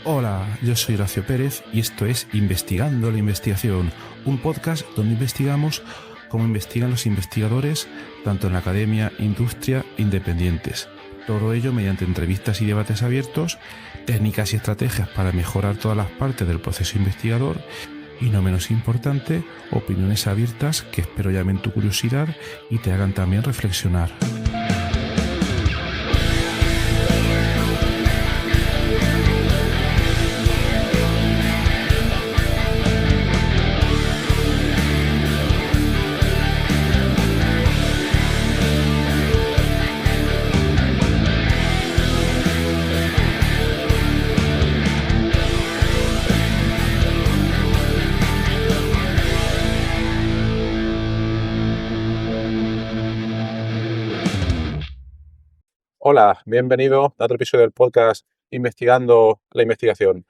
Hola, yo soy Horacio Pérez y esto es Investigando la Investigación, un podcast donde investigamos cómo investigan los investigadores, tanto en la academia, industria e independientes. Todo ello mediante entrevistas y debates abiertos, técnicas y estrategias para mejorar todas las partes del proceso investigador y, no menos importante, opiniones abiertas que espero llamen tu curiosidad y te hagan también reflexionar. Hola, bienvenido a otro episodio del podcast Investigando la Investigación.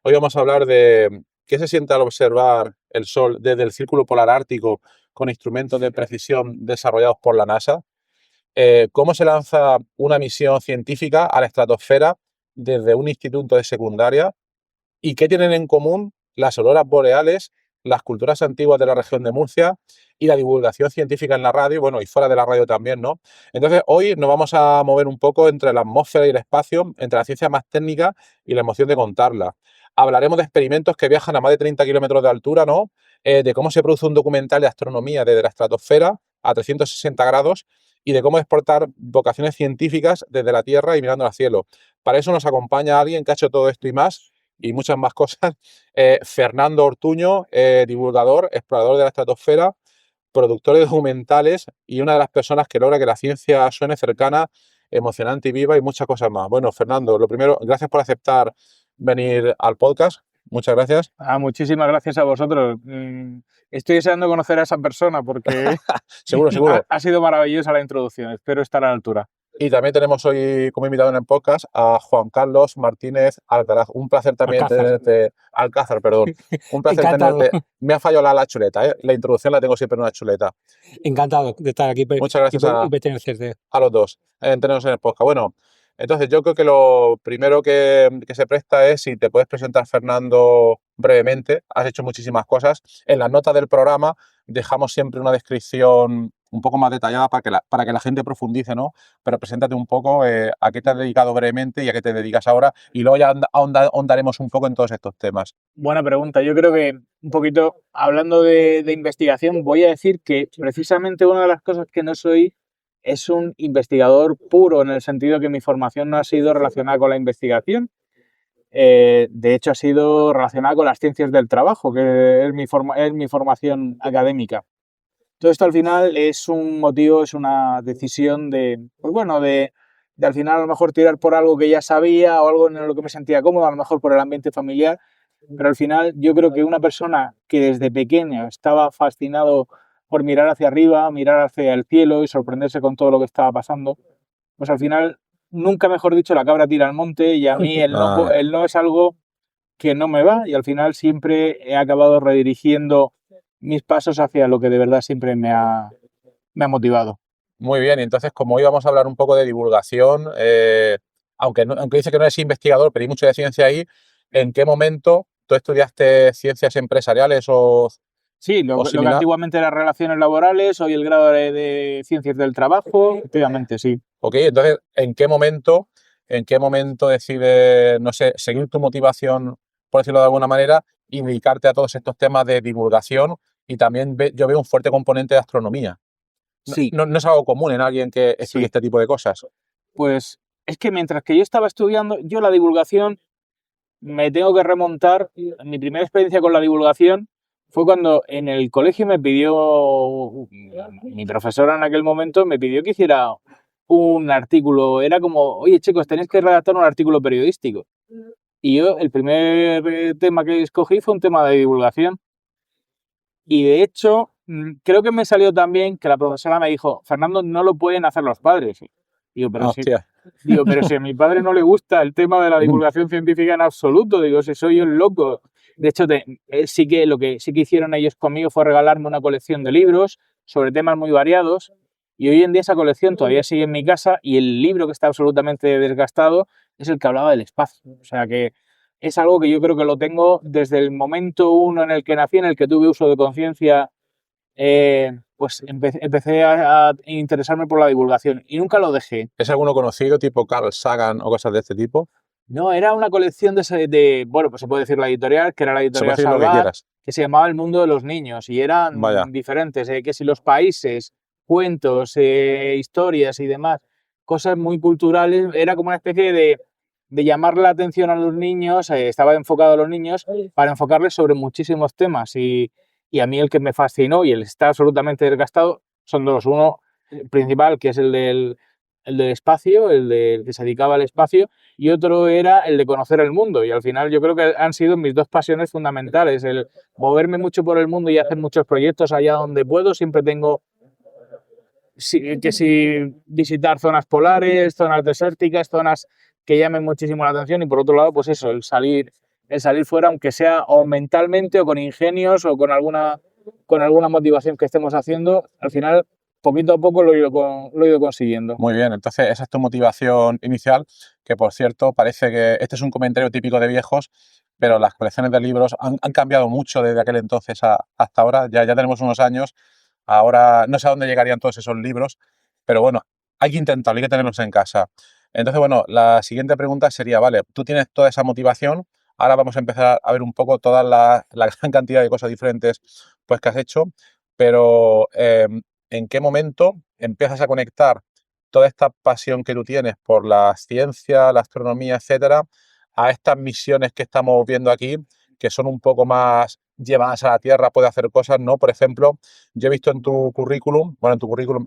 Hoy vamos a hablar de qué se siente al observar el Sol desde el Círculo Polar Ártico con instrumentos de precisión desarrollados por la NASA, cómo se lanza una misión científica a la estratosfera desde un instituto de secundaria y qué tienen en común las auroras boreales, las culturas antiguas de la región de Murcia y la divulgación científica en la radio, bueno, y fuera de la radio también, ¿no? Entonces, hoy nos vamos a mover un poco entre la atmósfera y el espacio, entre la ciencia más técnica y la emoción de contarla. Hablaremos de experimentos que viajan a más de 30 kilómetros de altura, ¿no? De cómo se produce un documental de astronomía desde la estratosfera a 360 grados y de cómo exportar vocaciones científicas desde la Tierra y mirando al cielo. Para eso nos acompaña alguien que ha hecho todo esto y muchas más cosas. Fernando Ortuño, divulgador, explorador de la estratosfera, productor de documentales y una de las personas que logra que la ciencia suene cercana, emocionante y viva y muchas cosas más. Bueno, Fernando, lo primero, gracias por aceptar venir al podcast. Muchas gracias. Muchísimas gracias a vosotros. Estoy deseando conocer a esa persona porque Seguro. ha sido maravillosa la introducción. Espero estar a la altura. Y también tenemos hoy como invitado en el podcast a Juan Carlos Martínez Alcaraz. Un placer también tenerte. Alcázar, perdón. Un placer tenerte. Me ha fallado la chuleta, ¿eh? La introducción la tengo siempre en una chuleta. Encantado de estar aquí. Muchas gracias y pertenecerte. A los dos, tenernos en el podcast. Bueno, entonces yo creo que lo primero que se presta es si te puedes presentar, Fernando, brevemente. Has hecho muchísimas cosas. En las notas del programa dejamos siempre una descripción un poco más detallada para que la gente profundice, ¿no? Pero preséntate un poco a qué te has dedicado brevemente y a qué te dedicas ahora y luego ya ahondaremos un poco en todos estos temas. Buena pregunta. Yo creo que un poquito, hablando de investigación, voy a decir que precisamente una de las cosas que no soy es un investigador puro, en el sentido que mi formación no ha sido relacionada con la investigación. De hecho, ha sido relacionada con las ciencias del trabajo, que es mi formación académica. Todo esto al final es un motivo, es una decisión de al final a lo mejor tirar por algo que ya sabía o algo en lo que me sentía cómodo, a lo mejor por el ambiente familiar, pero al final yo creo que una persona que desde pequeño estaba fascinado por mirar hacia arriba, mirar hacia el cielo y sorprenderse con todo lo que estaba pasando, pues al final, nunca mejor dicho, la cabra tira al monte y a mí el no es algo que no me va y al final siempre he acabado redirigiendo mis pasos hacia lo que de verdad siempre me ha motivado. Muy bien, y entonces como hoy vamos a hablar un poco de divulgación, aunque dice que no eres investigador, pero hay mucho de ciencia ahí, ¿en qué momento tú estudiaste ciencias empresariales o...? Sí, lo que antiguamente eran relaciones laborales, hoy el grado de ciencias del trabajo, efectivamente, sí. Ok, entonces, ¿en qué momento decides, no sé, seguir tu motivación, por decirlo de alguna manera, y dedicarte a todos estos temas de divulgación? Y también yo veo un fuerte componente de astronomía. Sí. No es algo común en alguien que estudie este tipo de cosas. Pues es que mientras que yo estaba estudiando, yo la divulgación me tengo que remontar. Mi primera experiencia con la divulgación fue cuando en el colegio me pidió, mi profesora en aquel momento me pidió que hiciera un artículo. Era como, oye chicos, tenéis que redactar un artículo periodístico. Y yo el primer tema que escogí fue un tema de divulgación. Y de hecho, creo que me salió también que la profesora me dijo, Fernando, no lo pueden hacer los padres. Digo, pero si a mi padre no le gusta el tema de la divulgación científica en absoluto, digo, si soy un loco. De hecho, lo que sí que hicieron ellos conmigo fue regalarme una colección de libros sobre temas muy variados y hoy en día esa colección todavía sigue en mi casa y el libro que está absolutamente desgastado es el que hablaba del espacio. O sea que es algo que yo creo que lo tengo desde el momento uno en el que nací, en el que tuve uso de conciencia, pues empecé a interesarme por la divulgación y nunca lo dejé. ¿Es alguno conocido, tipo Carl Sagan o cosas de este tipo? No, era una colección bueno, pues se puede decir la editorial, que era la Se puede editorial decir lo que Salvat, quieras. que se llamaba El Mundo de los Niños y Vaya. eran diferentes, que si los países, cuentos, historias y demás, cosas muy culturales, era como una especie de llamar la atención a los niños, estaba enfocado a los niños para enfocarles sobre muchísimos temas y a mí el que me fascinó y el está absolutamente desgastado son dos, uno principal que es el del espacio, el que se dedicaba al espacio, y otro era el de conocer el mundo. Y al final yo creo que han sido mis dos pasiones fundamentales, el moverme mucho por el mundo y hacer muchos proyectos allá donde puedo. Siempre tengo que si visitar zonas polares, zonas desérticas, zonas que llamen muchísimo la atención y por otro lado, pues eso, el salir fuera, aunque sea o mentalmente o con ingenios o con alguna motivación que estemos haciendo, al final poquito a poco lo he ido consiguiendo. Muy bien, entonces esa es tu motivación inicial, que por cierto parece que este es un comentario típico de viejos, pero las colecciones de libros han cambiado mucho desde aquel entonces hasta ahora, ya tenemos unos años, ahora no sé a dónde llegarían todos esos libros, pero bueno, hay que intentarlo, hay que tenerlos en casa. Entonces, bueno, la siguiente pregunta sería, vale, tú tienes toda esa motivación, ahora vamos a empezar a ver un poco toda la gran cantidad de cosas diferentes pues, que has hecho, pero ¿en qué momento empiezas a conectar toda esta pasión que tú tienes por la ciencia, la astronomía, etcétera, a estas misiones que estamos viendo aquí, que son un poco más llevadas a la Tierra, puede hacer cosas, ¿no? Por ejemplo, yo he visto en tu currículum,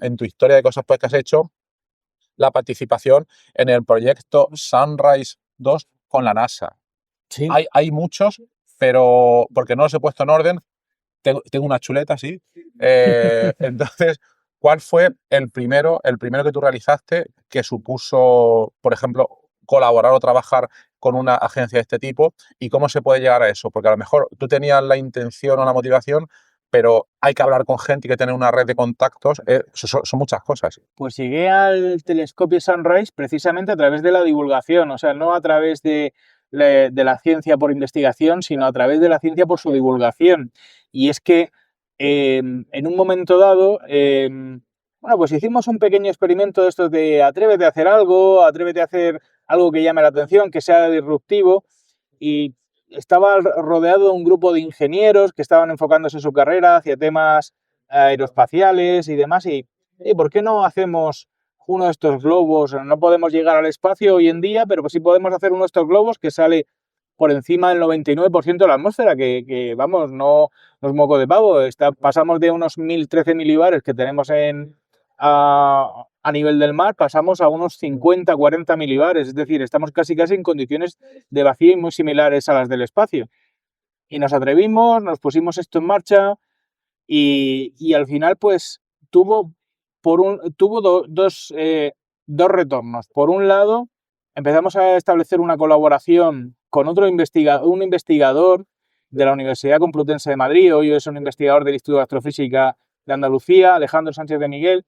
en tu historia de cosas pues, que has hecho, la participación en el proyecto Sunrise 2 con la NASA. Sí. Hay muchos, pero porque no los he puesto en orden, tengo una chuleta, sí. Entonces, ¿cuál fue el primero que tú realizaste que supuso, por ejemplo, colaborar o trabajar con una agencia de este tipo? ¿Y cómo se puede llegar a eso? Porque a lo mejor tú tenías la intención o la motivación, pero hay que hablar con gente y que tener una red de contactos. Son muchas cosas. Pues llegué al telescopio Sunrise precisamente a través de la divulgación, o sea, no a través de la ciencia por investigación, sino a través de la ciencia por su divulgación. Y es que en un momento dado, bueno, pues hicimos un pequeño experimento de esto de atrévete a hacer algo que llame la atención, que sea disruptivo, y estaba rodeado de un grupo de ingenieros que estaban enfocándose en su carrera hacia temas aeroespaciales y demás, y ¿por qué no hacemos uno de estos globos? No podemos llegar al espacio hoy en día, pero pues sí podemos hacer uno de estos globos que sale por encima del 99% de la atmósfera, que vamos, no es moco de pavo. Pasamos de unos 1013 milibares que tenemos a nivel del mar, pasamos a unos 50, 40 milibares, es decir, estamos casi en condiciones de vacío y muy similares a las del espacio. Y nos atrevimos, nos pusimos esto en marcha y al final pues tuvo dos retornos. Por un lado, empezamos a establecer una colaboración con un investigador de la Universidad Complutense de Madrid, hoy es un investigador del Instituto de Astrofísica de Andalucía, Alejandro Sánchez de Miguel,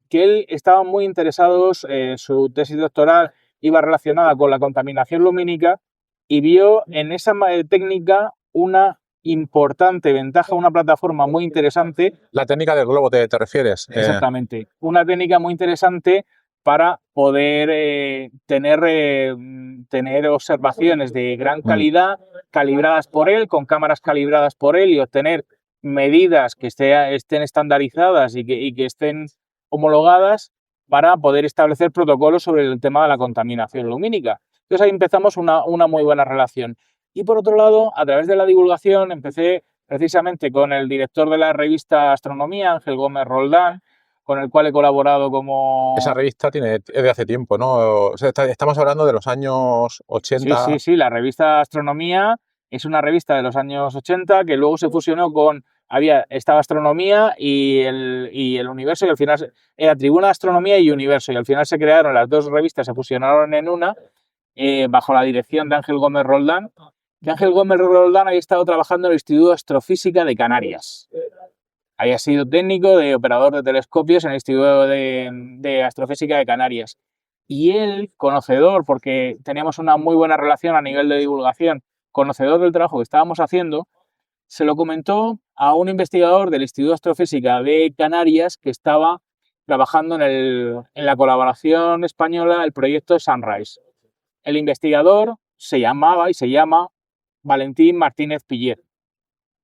que él estaba muy interesado, su tesis doctoral iba relacionada con la contaminación lumínica y vio en esa técnica una importante ventaja, una plataforma muy interesante. La técnica del globo, ¿te refieres? Exactamente. Una técnica muy interesante para poder tener observaciones de gran calidad, calibradas por él, con cámaras calibradas por él y obtener medidas que estén estandarizadas y que estén homologadas para poder establecer protocolos sobre el tema de la contaminación lumínica. Entonces ahí empezamos una muy buena relación. Y por otro lado, a través de la divulgación, empecé precisamente con el director de la revista Astronomía, Ángel Gómez Roldán, con el cual he colaborado como... Esa revista es de hace tiempo, ¿no? O sea, estamos hablando de los años 80. Sí, la revista Astronomía es una revista de los años 80 que luego se fusionó con... Estaba Astronomía y el Universo, y al final era Tribuna de Astronomía y Universo, y al final se crearon las dos revistas, se fusionaron en una, bajo la dirección de Ángel Gómez Roldán. Que Ángel Gómez Roldán había estado trabajando en el Instituto de Astrofísica de Canarias. Había sido técnico de operador de telescopios en el Instituto de Astrofísica de Canarias. Y él, conocedor, porque teníamos una muy buena relación a nivel de divulgación, conocedor del trabajo que estábamos haciendo, se lo comentó a un investigador del Instituto de Astrofísica de Canarias que estaba trabajando en la colaboración española del proyecto Sunrise. El investigador se llamaba y se llama Valentín Martínez Pillet,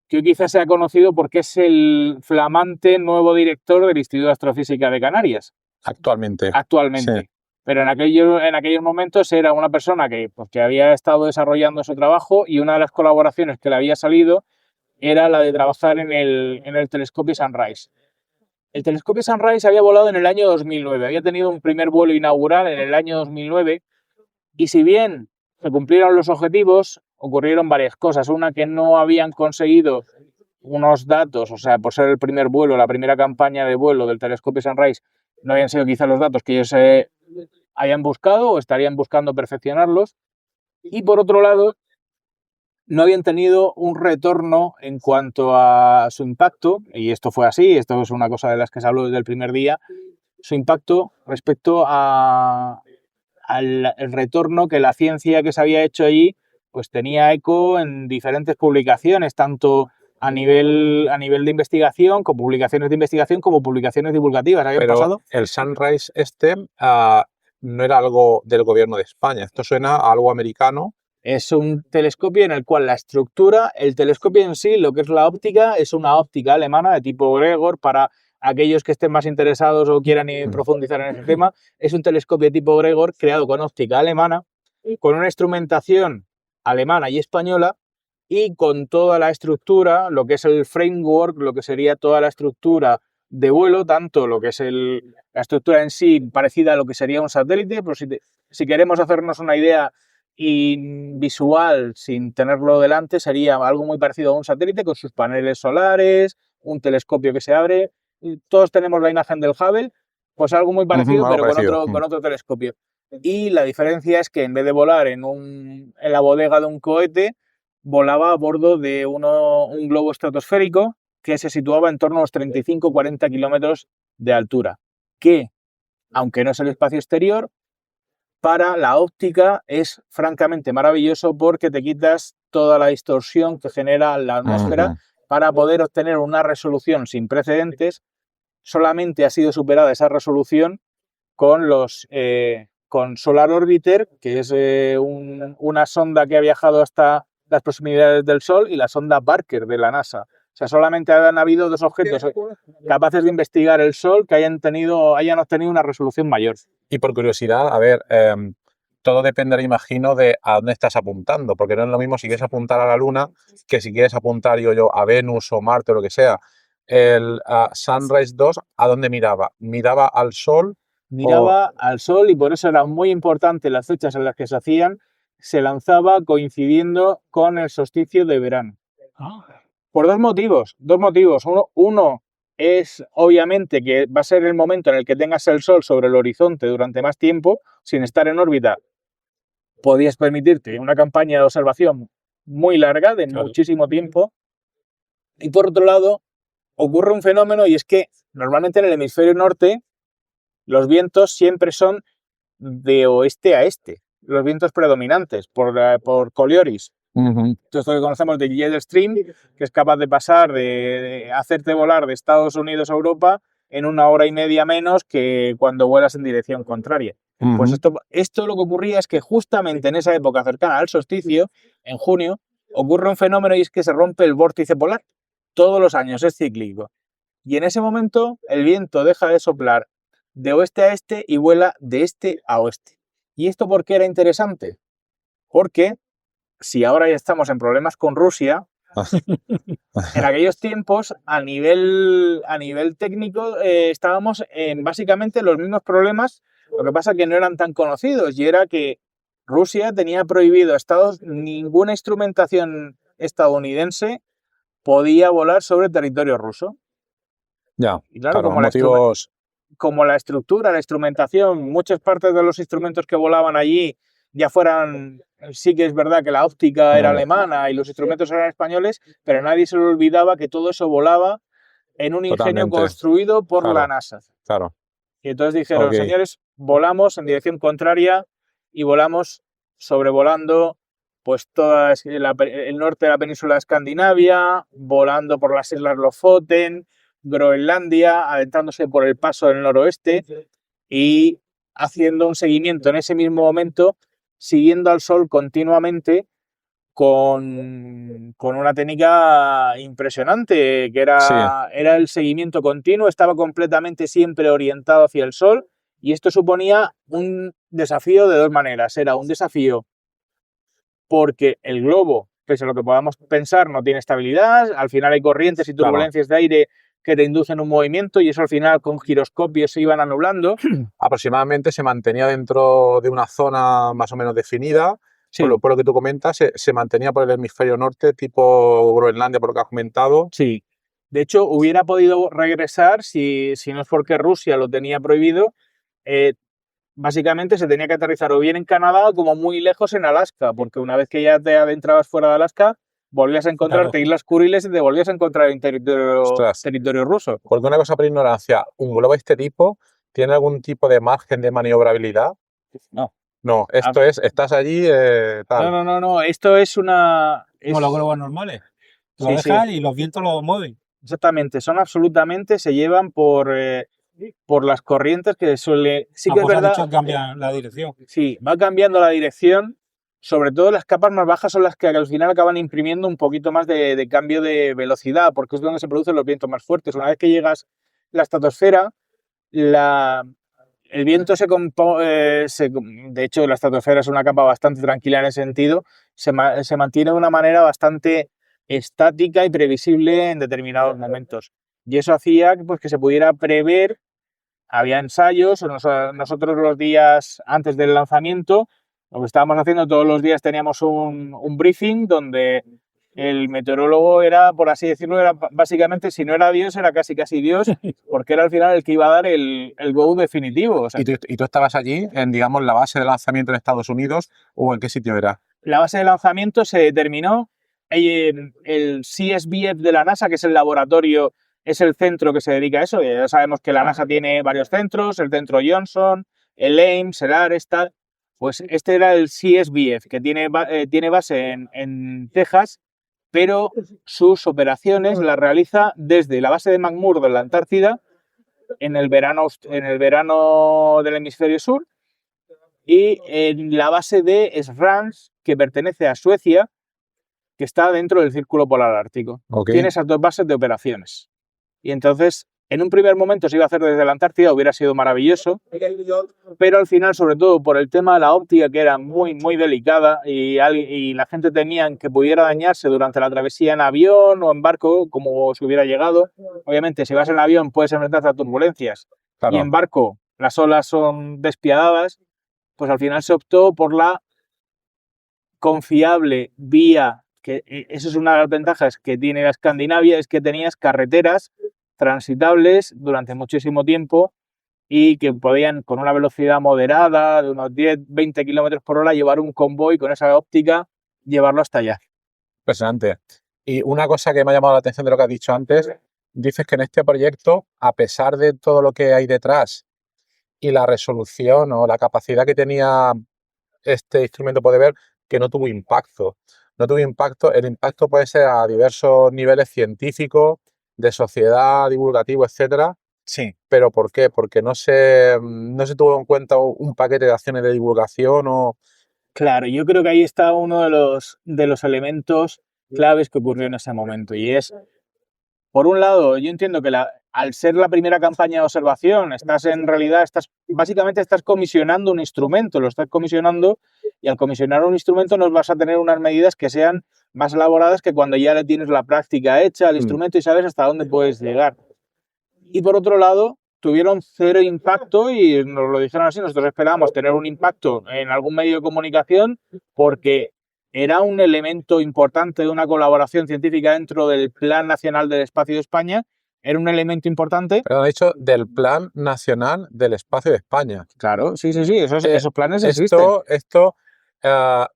que hoy quizás sea conocido porque es el flamante nuevo director del Instituto de Astrofísica de Canarias. Actualmente. Sí. Pero en aquellos momentos era una persona que había estado desarrollando su trabajo, y una de las colaboraciones que le había salido era la de trabajar en el telescopio Sunrise. El telescopio Sunrise había volado en el año 2009, había tenido un primer vuelo inaugural en el año 2009, y si bien se cumplieron los objetivos, ocurrieron varias cosas. Una, que no habían conseguido unos datos, o sea, por ser el primer vuelo, la primera campaña de vuelo del telescopio Sunrise, no habían sido quizá los datos que ellos hayan buscado o estarían buscando perfeccionarlos. Y por otro lado, no habían tenido un retorno en cuanto a su impacto, y esto fue así, esto es una cosa de las que se habló desde el primer día, su impacto respecto al retorno que la ciencia que se había hecho allí pues tenía eco en diferentes publicaciones, tanto a nivel de investigación, como publicaciones de investigación, como publicaciones divulgativas. ¿Habían pasado? El Sunrise no era algo del gobierno de España, esto suena a algo americano. Es un telescopio en el cual la estructura, el telescopio en sí, lo que es la óptica, es una óptica alemana de tipo Gregor. Para aquellos que estén más interesados o quieran profundizar en ese tema, es un telescopio de tipo Gregor creado con óptica alemana, con una instrumentación alemana y española, y con toda la estructura, lo que es el framework, lo que sería toda la estructura de vuelo, tanto lo que es la estructura en sí parecida a lo que sería un satélite, pero si queremos hacernos una idea visual sin tenerlo delante, sería algo muy parecido a un satélite con sus paneles solares, un telescopio que se abre. Todos tenemos la imagen del Hubble, pues algo muy parecido, pero con otro telescopio. Y la diferencia es que en vez de volar en la bodega de un cohete, volaba a bordo de un globo estratosférico que se situaba en torno a los 35-40 kilómetros de altura, que, aunque no es el espacio exterior, para la óptica es francamente maravilloso, porque te quitas toda la distorsión que genera la atmósfera para poder obtener una resolución sin precedentes. Solamente ha sido superada esa resolución con Solar Orbiter, que es una sonda que ha viajado hasta las proximidades del Sol, y la sonda Parker de la NASA. O sea, solamente han habido dos objetos capaces de investigar el Sol que hayan obtenido una resolución mayor. Y por curiosidad, a ver, todo dependerá, imagino, de a dónde estás apuntando, porque no es lo mismo si quieres apuntar a la Luna que si quieres apuntar, a Venus o Marte o lo que sea. El Sunrise 2, ¿a dónde miraba? ¿Miraba al Sol? Miraba al Sol, y por eso era muy importante las fechas en las que se hacían. Se lanzaba coincidiendo con el solsticio de verano. Por dos motivos. Uno es, obviamente, que va a ser el momento en el que tengas el Sol sobre el horizonte durante más tiempo. Sin estar en órbita, podías permitirte una campaña de observación muy larga, de muchísimo tiempo. Y por otro lado, ocurre un fenómeno, y es que normalmente en el hemisferio norte los vientos siempre son de oeste a este, los vientos predominantes por Coriolis. Esto es lo que conocemos de Jet Stream, que es capaz de pasar, de hacerte volar de Estados Unidos a Europa en 1 hora y media menos que cuando vuelas en dirección contraria. Pues esto lo que ocurría es que justamente en esa época cercana al solsticio, en junio, ocurre un fenómeno, y es que se rompe el vórtice polar. Todos los años, es cíclico. Y en ese momento el viento deja de soplar de oeste a este y vuela de este a oeste. ¿Y esto por qué era interesante? Porque si ahora ya estamos en problemas con Rusia, en aquellos tiempos, a nivel técnico, estábamos en básicamente los mismos problemas. Lo que pasa es que no eran tan conocidos, y era que Rusia tenía prohibido ninguna instrumentación estadounidense podía volar sobre territorio ruso. Ya, y claro, como la estructura, la instrumentación, muchas partes de los instrumentos que volaban allí ya fueran... Sí que es verdad que la óptica era alemana y los instrumentos eran españoles, pero nadie se le olvidaba que todo eso volaba en un ingenio construido por la NASA. Claro. Y entonces dijeron, señores, volamos en dirección contraria y volamos sobrevolando pues todo el norte de la península de Escandinavia, volando por las islas Lofoten, Groenlandia, adentrándose por el paso del noroeste y haciendo un seguimiento en ese mismo momento, siguiendo al Sol continuamente con una técnica impresionante, que era el seguimiento continuo, estaba completamente siempre orientado hacia el Sol, y esto suponía un desafío de dos maneras. Era un desafío porque el globo, pese a lo que podamos pensar, no tiene estabilidad, al final hay corrientes y turbulencias de aire que te inducen un movimiento y eso al final con giroscopios se iban anublando. Aproximadamente se mantenía dentro de una zona más o menos definida. Sí. Por lo que tú comentas, se mantenía por el hemisferio norte, tipo Groenlandia, por lo que has comentado. Sí. De hecho, hubiera podido regresar si no es porque Rusia lo tenía prohibido. Básicamente se tenía que aterrizar o bien en Canadá o como muy lejos en Alaska, porque una vez que ya te adentrabas fuera de Alaska, volvías a encontrarte Islas Kuriles y te volvías a encontrar en territorio ruso. Porque una cosa por ignorancia, ¿un globo de este tipo tiene algún tipo de margen de maniobrabilidad? No. No, esto es, estás allí, tal. No, esto es una... Como los globos normales. Lo Sí, dejan y los vientos lo mueven. Exactamente, se llevan por las corrientes que suele... Sí que es Pues has verdad, dicho, cambian la dirección. sí, va cambiando la dirección, sobre todo las capas más bajas son las que al final acaban imprimiendo un poquito más de cambio de velocidad, porque es donde se producen los vientos más fuertes. Una vez que llegas a la estratosfera, el viento de hecho, la estratosfera es una capa bastante tranquila en ese sentido, se mantiene de una manera bastante estática y previsible en determinados momentos. Y eso hacía pues, que se pudiera prever, había ensayos, nosotros los días antes del lanzamiento, lo que estábamos haciendo todos los días teníamos un briefing donde el meteorólogo era, por así decirlo, era básicamente, si no era Dios, era casi Dios, porque era al final el que iba a dar el go definitivo. O sea, ¿Y tú estabas allí, en, digamos, la base de lanzamiento en Estados Unidos, o en qué sitio era? La base de lanzamiento se determinó, el CSBF de la NASA, que es el laboratorio, es el centro que se dedica a eso. Ya sabemos que la NASA tiene varios centros, el centro Johnson, el Ames, el Ares, tal. Pues este era el CSBF, que tiene base en Texas, pero sus operaciones las realiza desde la base de McMurdo en la Antártida en el verano del hemisferio sur y en la base de Esrange, que pertenece a Suecia, que está dentro del Círculo Polar Ártico. Tiene esas dos bases de operaciones. Y entonces, en un primer momento se iba a hacer desde la Antártida, hubiera sido maravilloso, pero al final, sobre todo por el tema de la óptica, que era muy, muy delicada y la gente temía que pudiera dañarse durante la travesía en avión o en barco, como si hubiera llegado. Obviamente, si vas en avión puedes enfrentarte a turbulencias y en barco las olas son despiadadas, pues al final se optó por la confiable vía, que eso es una de las ventajas que tiene la Escandinavia, es que tenías carreteras transitables durante muchísimo tiempo y que podían, con una velocidad moderada de unos 10-20 kilómetros por hora, llevar un convoy con esa óptica, llevarlo hasta allá. Impresionante. Y una cosa que me ha llamado la atención de lo que has dicho antes, dices que en este proyecto, a pesar de todo lo que hay detrás y la resolución o la capacidad que tenía este instrumento puede ver, que no tuvo impacto. No tuvo impacto. El impacto puede ser a diversos niveles científicos, de sociedad, divulgativo, etcétera. Sí. ¿Pero por qué? Porque no se tuvo en cuenta un paquete de acciones de divulgación o... Claro, yo creo que ahí está uno de los elementos claves que ocurrió en ese momento. Y es, por un lado, yo entiendo que al ser la primera campaña de observación, básicamente estás comisionando un instrumento, lo estás comisionando, y al comisionar un instrumento no vas a tener unas medidas que sean más elaboradas que cuando ya le tienes la práctica hecha al instrumento y sabes hasta dónde puedes llegar. Y por otro lado, tuvieron cero impacto y nos lo dijeron así, nosotros esperábamos tener un impacto en algún medio de comunicación porque era un elemento importante de una colaboración científica dentro del Plan Nacional del Espacio de España, era un elemento importante. Pero han dicho del Plan Nacional del Espacio de España. Claro, sí, esos planes existen. Esto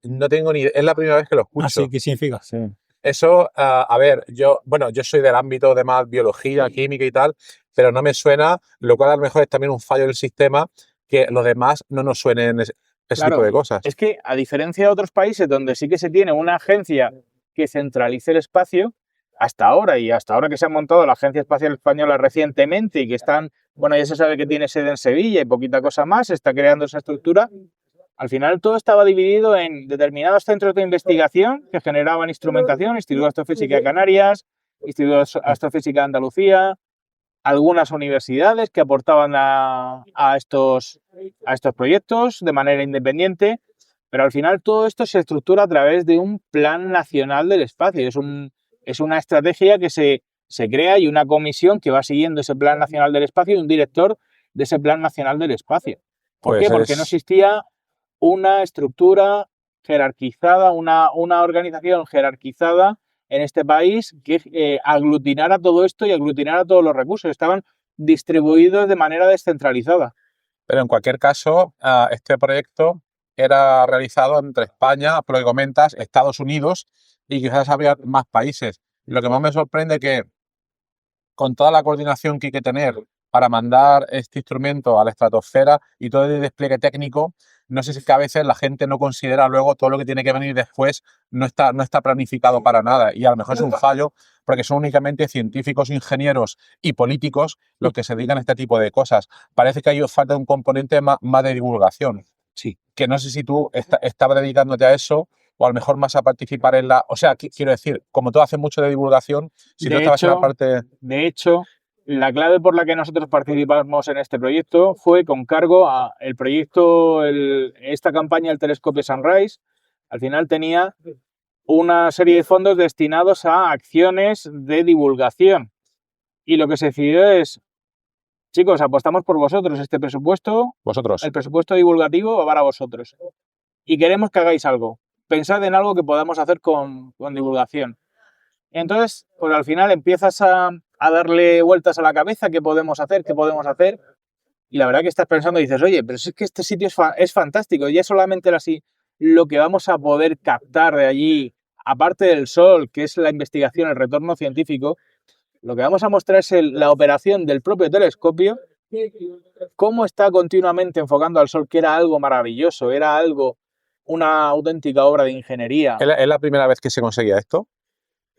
no tengo ni idea, es la primera vez que lo escucho. Así, ¿qué significa? Sí. Eso, a ver, yo soy del ámbito de más biología, química y tal, pero no me suena, lo cual a lo mejor es también un fallo del sistema, que los demás no nos suenen ese Claro, tipo de cosas. es que a diferencia de otros países donde sí que se tiene una agencia que centralice el espacio, hasta ahora que se ha montado la Agencia Espacial Española recientemente y que están, bueno, ya se sabe que tiene sede en Sevilla y poquita cosa más, se está creando esa estructura. Al final todo estaba dividido en determinados centros de investigación que generaban instrumentación, Instituto de Astrofísica de Canarias, Instituto de Astrofísica de Andalucía, algunas universidades que aportaban a estos proyectos de manera independiente, pero al final todo esto se estructura a través de un Plan Nacional del Espacio. Es una estrategia que se crea y una comisión que va siguiendo ese Plan Nacional del Espacio y un director de ese Plan Nacional del Espacio. ¿Por Pues qué? Porque no existía una estructura jerarquizada, una organización jerarquizada en este país que aglutinara todo esto y aglutinara todos los recursos. Estaban distribuidos de manera descentralizada. Pero en cualquier caso, este proyecto era realizado entre España, por lo que comentas, Estados Unidos y quizás había más países. Y lo que más me sorprende es que con toda la coordinación que hay que tener para mandar este instrumento a la estratosfera y todo el despliegue técnico, no sé si es que a veces la gente no considera luego todo lo que tiene que venir después, no está planificado para nada y a lo mejor es un fallo porque son únicamente científicos, ingenieros y políticos los que se dedican a este tipo de cosas. Parece que hay falta un componente más de divulgación. Sí. Que no sé si tú estabas dedicándote a eso o a lo mejor más a participar en la... O sea, quiero decir, como tú haces mucho de divulgación, si tú estabas en la parte... De hecho, la clave por la que nosotros participamos en este proyecto fue con cargo a el proyecto, esta campaña del telescopio Sunrise, al final tenía una serie de fondos destinados a acciones de divulgación. Y lo que se decidió es, chicos, apostamos por vosotros, este presupuesto, Vosotros. el presupuesto divulgativo va para vosotros. Y queremos que hagáis algo. Pensad en algo que podamos hacer con divulgación. Entonces, pues al final empiezas a darle vueltas a la cabeza, ¿qué podemos hacer? ¿Qué podemos hacer? Y la verdad que estás pensando y dices, oye, pero es que este sitio es fantástico, ya solamente así lo que vamos a poder captar de allí, aparte del Sol, que es la investigación, el retorno científico, lo que vamos a mostrar es la operación del propio telescopio, cómo está continuamente enfocando al Sol, que era algo maravilloso, era algo, una auténtica obra de ingeniería. ¿Es la primera vez que se conseguía esto?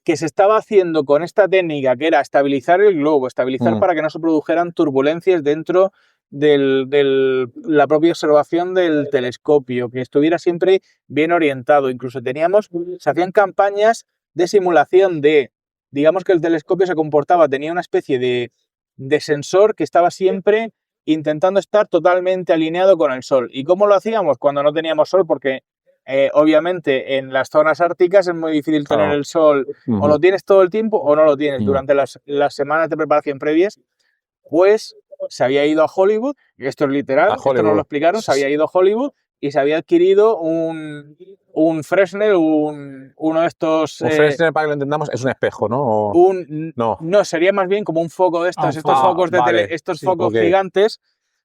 Que se estaba haciendo con esta técnica que era estabilizar el globo, estabilizar para que no se produjeran turbulencias dentro de la propia observación del telescopio, que estuviera siempre bien orientado. Incluso se hacían campañas de simulación digamos que el telescopio se comportaba, tenía una especie de sensor que estaba siempre intentando estar totalmente alineado con el Sol. ¿Y cómo lo hacíamos? Cuando no teníamos Sol, porque obviamente en las zonas árticas es muy difícil tener el Sol, o lo tienes todo el tiempo o no lo tienes. Durante las semanas de preparación previas, pues se había ido a Hollywood, y esto es literal, esto nos lo explicaron, se había ido a Hollywood y se había adquirido un Fresnel, uno de estos... Un Fresnel, para que lo entendamos, es un espejo, ¿no? No, sería más bien como un foco de estos focos, focos gigantes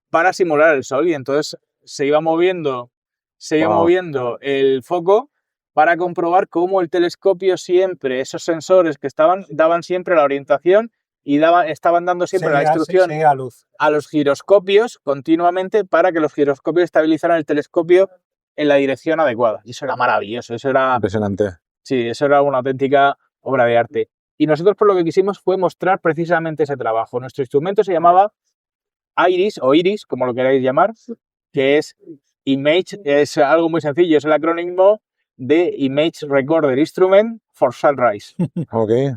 para simular el Sol, y entonces se iba moviendo el foco para comprobar cómo el telescopio siempre, esos sensores que daban siempre la orientación y estaban dando siempre la instrucción a los giroscopios continuamente para que los giroscopios estabilizaran el telescopio en la dirección adecuada. Y eso era maravilloso, eso era... Impresionante. Sí, eso era una auténtica obra de arte. Y nosotros por lo que quisimos fue mostrar precisamente ese trabajo. Nuestro instrumento se llamaba IRIS, o IRIS, como lo queráis llamar, que es Image, es algo muy sencillo, es el acrónimo de Image Recorder Instrument for Sunrise.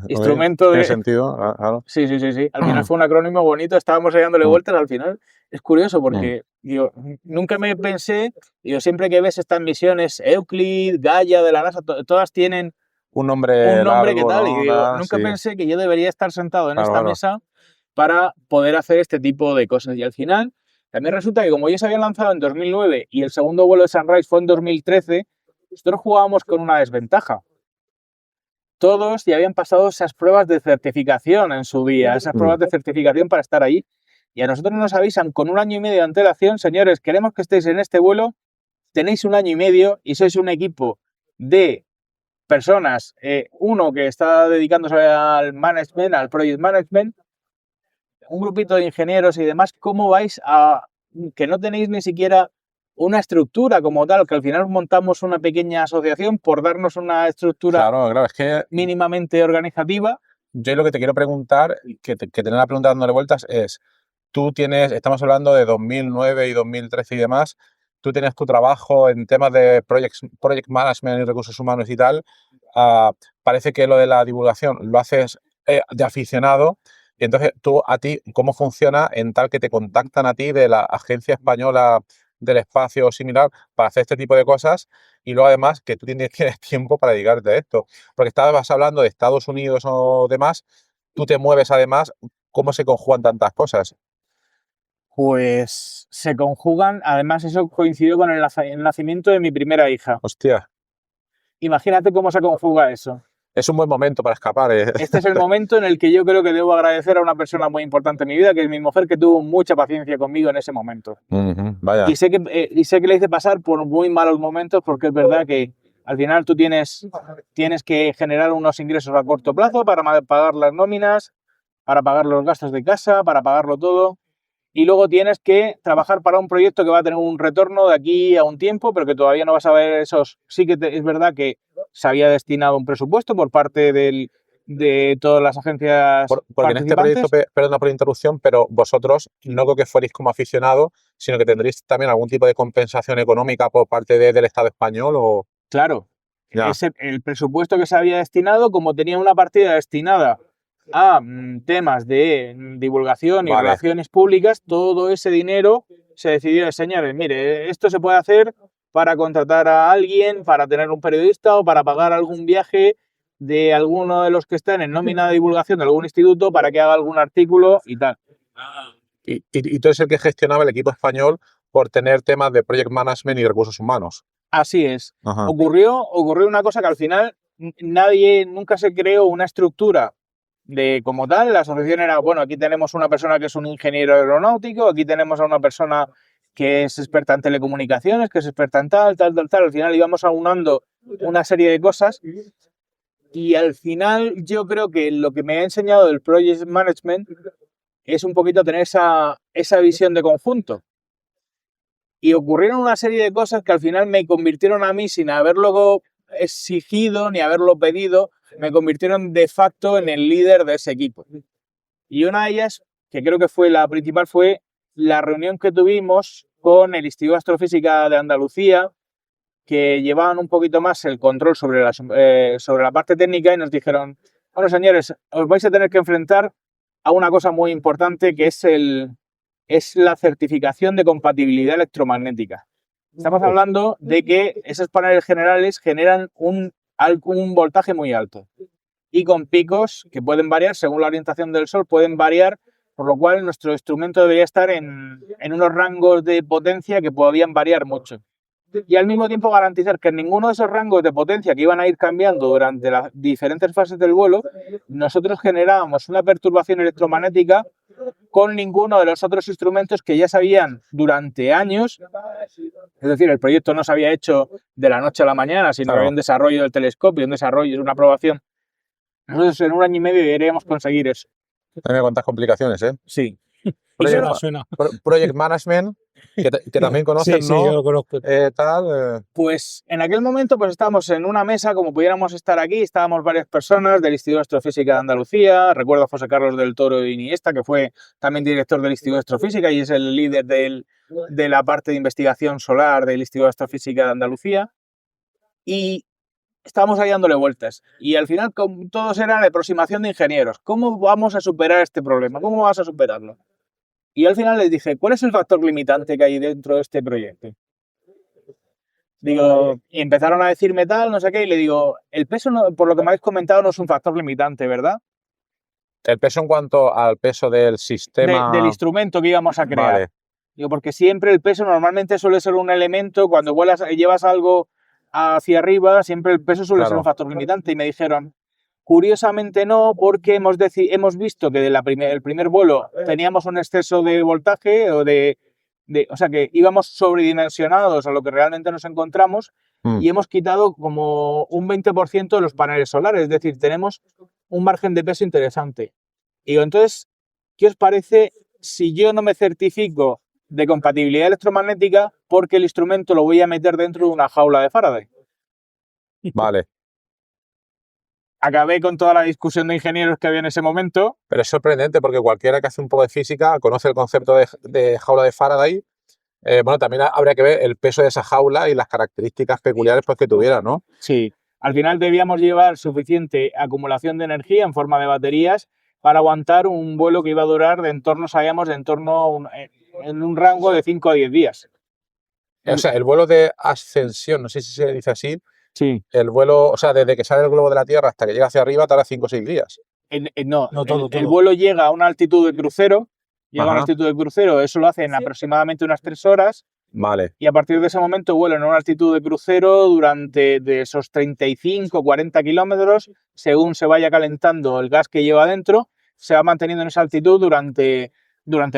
Instrumento de... ¿Tiene sentido? Claro. Sí. Al final fue un acrónimo bonito, estábamos ahí dándole vueltas, al final es curioso porque yo nunca me pensé, siempre que ves estas misiones, Euclid, Gaia de la NASA, todas tienen un nombre largo, que tal, y nunca pensé que yo debería estar sentado en esta mesa para poder hacer este tipo de cosas. Y al final, también resulta que como ellos se habían lanzado en 2009 y el segundo vuelo de Sunrise fue en 2013, nosotros jugábamos con una desventaja. Todos ya habían pasado esas pruebas de certificación en su día, esas pruebas de certificación para estar ahí. Y a nosotros nos avisan con 1 año y medio de antelación, señores, queremos que estéis en este vuelo, tenéis 1 año y medio y sois un equipo de personas, uno que está dedicándose al management, al project management, un grupito de ingenieros y demás, ¿cómo vais a que no tenéis ni siquiera una estructura como tal, que al final montamos una pequeña asociación por darnos una estructura Claro, es que mínimamente organizativa. yo lo que te quiero preguntar, que tener la pregunta dándole vueltas es, estamos hablando de 2009 y 2013 y demás, tú tienes tu trabajo en temas de project management y recursos humanos y tal, parece que lo de la divulgación lo haces de aficionado, y entonces a ti, ¿cómo funciona en tal que te contactan a ti de la Agencia Española del Espacio o similar para hacer este tipo de cosas? Y luego además que tú tienes tiempo para dedicarte a esto, porque estabas hablando de Estados Unidos o demás, tú te mueves además, ¿cómo se conjugan tantas cosas? Pues se conjugan, además eso coincidió con el nacimiento de mi primera hija. Hostia, Imagínate cómo se conjuga eso. es un buen momento para escapar. Este es el momento en el que yo creo que debo agradecer a una persona muy importante en mi vida, que es mi mujer, que tuvo mucha paciencia conmigo en ese momento. Vaya. Y sé que le hice pasar por muy malos momentos, porque es verdad que al final tú tienes que generar unos ingresos a corto plazo para pagar las nóminas, para pagar los gastos de casa, para pagarlo todo. Y luego tienes que trabajar para un proyecto que va a tener un retorno de aquí a un tiempo, pero que todavía no vas a ver esos. Sí que es verdad que se había destinado un presupuesto por parte de todas las agencias Porque en este proyecto, perdona por la interrupción, pero vosotros no creo que fuerais como aficionados, sino que tendréis también algún tipo de compensación económica por parte del Estado español o... Claro, Ya. el presupuesto que se había destinado, como tenía una partida destinada a temas de divulgación y Vale. relaciones públicas, todo ese dinero se decidió, señores, mire, esto se puede hacer para contratar a alguien, para tener un periodista o para pagar algún viaje de alguno de los que están en nómina de divulgación de algún instituto para que haga algún artículo y tal. Y tú eres el que gestionaba el equipo español por tener temas de project management y recursos humanos. Así es. Ajá. Ocurrió una cosa que al final nunca se creó una estructura de como tal. La asociación era, bueno, aquí tenemos una persona que es un ingeniero aeronáutico, aquí tenemos a una persona que es experta en telecomunicaciones, que es experta en tal. Al final íbamos aunando una serie de cosas y al final yo creo que lo que me ha enseñado el project management es un poquito tener esa visión de conjunto. Y ocurrieron una serie de cosas que al final me convirtieron a mí, sin haberlo exigido ni haberlo pedido, me convirtieron de facto en el líder de ese equipo. Y una de ellas, que creo que fue la principal, fue la reunión que tuvimos con el Instituto de Astrofísica de Andalucía, que llevaban un poquito más el control sobre la parte técnica y nos dijeron, bueno, señores, os vais a tener que enfrentar a una cosa muy importante que es la certificación de compatibilidad electromagnética. Estamos hablando de que esos paneles generales generan un voltaje muy alto y con picos que pueden variar según la orientación del Sol, pueden variar, por lo cual nuestro instrumento debería estar en unos rangos de potencia que podían variar mucho. Y al mismo tiempo garantizar que en ninguno de esos rangos de potencia que iban a ir cambiando durante las diferentes fases del vuelo, nosotros generábamos una perturbación electromagnética con ninguno de los otros instrumentos que ya sabían durante años. Es decir, el proyecto no se había hecho de la noche a la mañana, sino que había un desarrollo del telescopio, un desarrollo, una aprobación. Nosotros en 1 año y medio deberíamos conseguir eso. También cuántas complicaciones, ¿eh? Sí. Suena. Project management, que también conoces, Sí, ¿no? yo lo conozco. Pues en aquel momento pues estábamos en una mesa, como pudiéramos estar aquí, estábamos varias personas del Instituto de Astrofísica de Andalucía, recuerdo a José Carlos del Toro Iniesta, que fue también director del Instituto de Astrofísica y es el líder de la parte de investigación solar del Instituto de Astrofísica de Andalucía, y estábamos ahí dándole vueltas, y al final todos eran de aproximación de ingenieros. ¿Cómo vamos a superar este problema? ¿Cómo vas a superarlo? Y al final les dije, ¿cuál es el factor limitante que hay dentro de este proyecto? Digo, y empezaron a decirme tal, no sé qué, y le digo, el peso, por lo que me habéis comentado, no es un factor limitante, ¿verdad? El peso en cuanto al peso del sistema... Del instrumento que íbamos a crear. Vale. Digo, porque siempre el peso normalmente suele ser un elemento, cuando llevas algo hacia arriba, siempre el peso suele ser un factor limitante. Y me dijeron, curiosamente no, porque hemos visto que el primer vuelo teníamos un exceso de voltaje o sea que íbamos sobredimensionados a lo que realmente nos encontramos y hemos quitado como un 20% de los paneles solares, es decir, tenemos un margen de peso interesante. Y digo, entonces, ¿qué os parece si yo no me certifico de compatibilidad electromagnética porque el instrumento lo voy a meter dentro de una jaula de Faraday. Vale. Acabé con toda la discusión de ingenieros que había en ese momento. Pero es sorprendente porque cualquiera que hace un poco de física conoce el concepto de jaula de Faraday. Bueno, también habría que ver el peso de esa jaula y las características peculiares pues, que tuviera, ¿no? Sí. Al final debíamos llevar suficiente acumulación de energía en forma de baterías para aguantar un vuelo que iba a durar en un rango de 5 a 10 días. O sea, el vuelo de ascensión, no sé si se dice así, Sí. el vuelo, o sea, desde que sale el globo de la Tierra hasta que llega hacia arriba tarda 5 o 6 días. No, todo. el vuelo llega a una altitud de crucero, Ajá. eso lo hace en aproximadamente unas 3 horas. Vale. Y a partir de ese momento vuelan a una altitud de crucero durante de esos 35 o 40 kilómetros, según se vaya calentando el gas que lleva dentro, se va manteniendo en esa altitud durante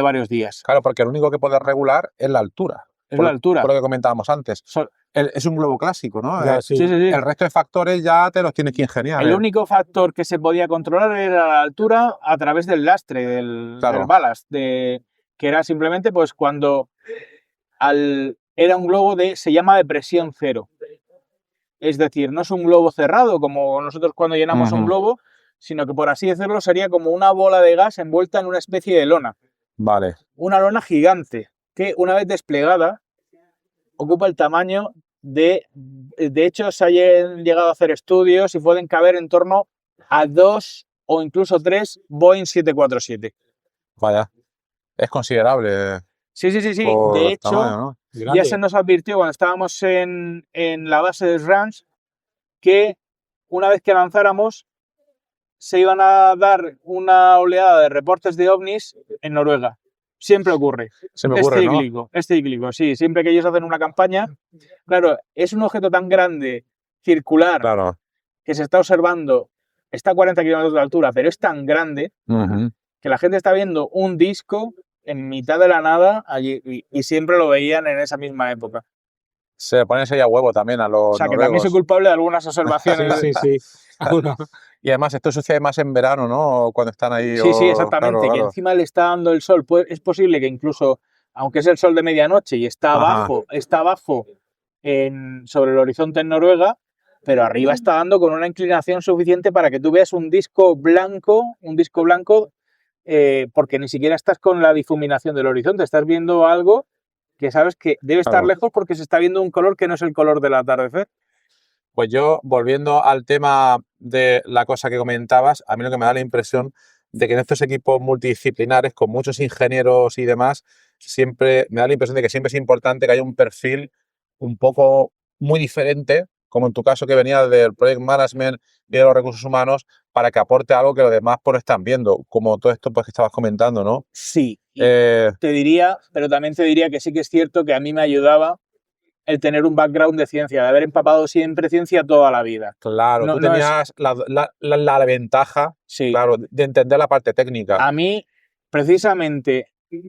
varios días. Claro, porque lo único que puedes regular es la altura. Es la altura. Por lo que comentábamos antes. So- Es un globo clásico, ¿no? Ya, sí. Sí. El resto de factores ya te los tienes que ingeniar. El único factor que se podía controlar era la altura a través del lastre, Claro. del ballast, que era simplemente pues cuando era un globo se llama de presión cero. Es decir, no es un globo cerrado como nosotros cuando llenamos un globo, sino que por así decirlo sería como una bola de gas envuelta en una especie de lona. Vale. Una lona gigante que una vez desplegada ocupa el tamaño de hecho se han llegado a hacer estudios y pueden caber en torno a 2 o incluso 3 Boeing 747. Vaya. Es considerable. Sí. Por De hecho, tamaño, ¿no? ya se nos advirtió cuando estábamos en la base de Ranch que una vez que lanzáramos se iban a dar una oleada de reportes de ovnis en Noruega. Siempre ocurre. Se me ocurre, Es cíclico, sí. Siempre que ellos hacen una campaña, claro, es un objeto tan grande, circular, Claro. que se está observando, está a 40 kilómetros de altura, pero es tan grande que la gente está viendo un disco en mitad de la nada allí y siempre lo veían en esa misma época. Se ponen ahí a huevo también a los O sea, que noruegos. también soy culpable de algunas observaciones. Sí. Y además esto sucede más en verano, ¿no? Cuando están ahí. Sí, exactamente. Claro. Que encima le está dando el sol. Pues es posible que incluso, aunque es el sol de medianoche y está abajo sobre el horizonte en Noruega, pero arriba está dando con una inclinación suficiente para que tú veas un disco blanco, porque ni siquiera estás con la difuminación del horizonte, estás viendo algo que sabes que debe estar lejos porque se está viendo un color que no es el color del atardecer. Pues yo, volviendo al tema de la cosa que comentabas, a mí lo que me da la impresión de que en estos equipos multidisciplinares, con muchos ingenieros y demás, siempre me da la impresión de que siempre es importante que haya un perfil un poco muy diferente, como en tu caso que venía del Project Management y de los recursos humanos, para que aporte algo que los demás pues no están viendo, como todo esto pues, que estabas comentando, ¿no? Sí, pero también te diría que sí que es cierto que a mí me ayudaba el tener un background de ciencia, de haber empapado siempre ciencia toda la vida. Claro, tú tenías la ventaja, sí, claro, de entender la parte técnica. A mí, precisamente,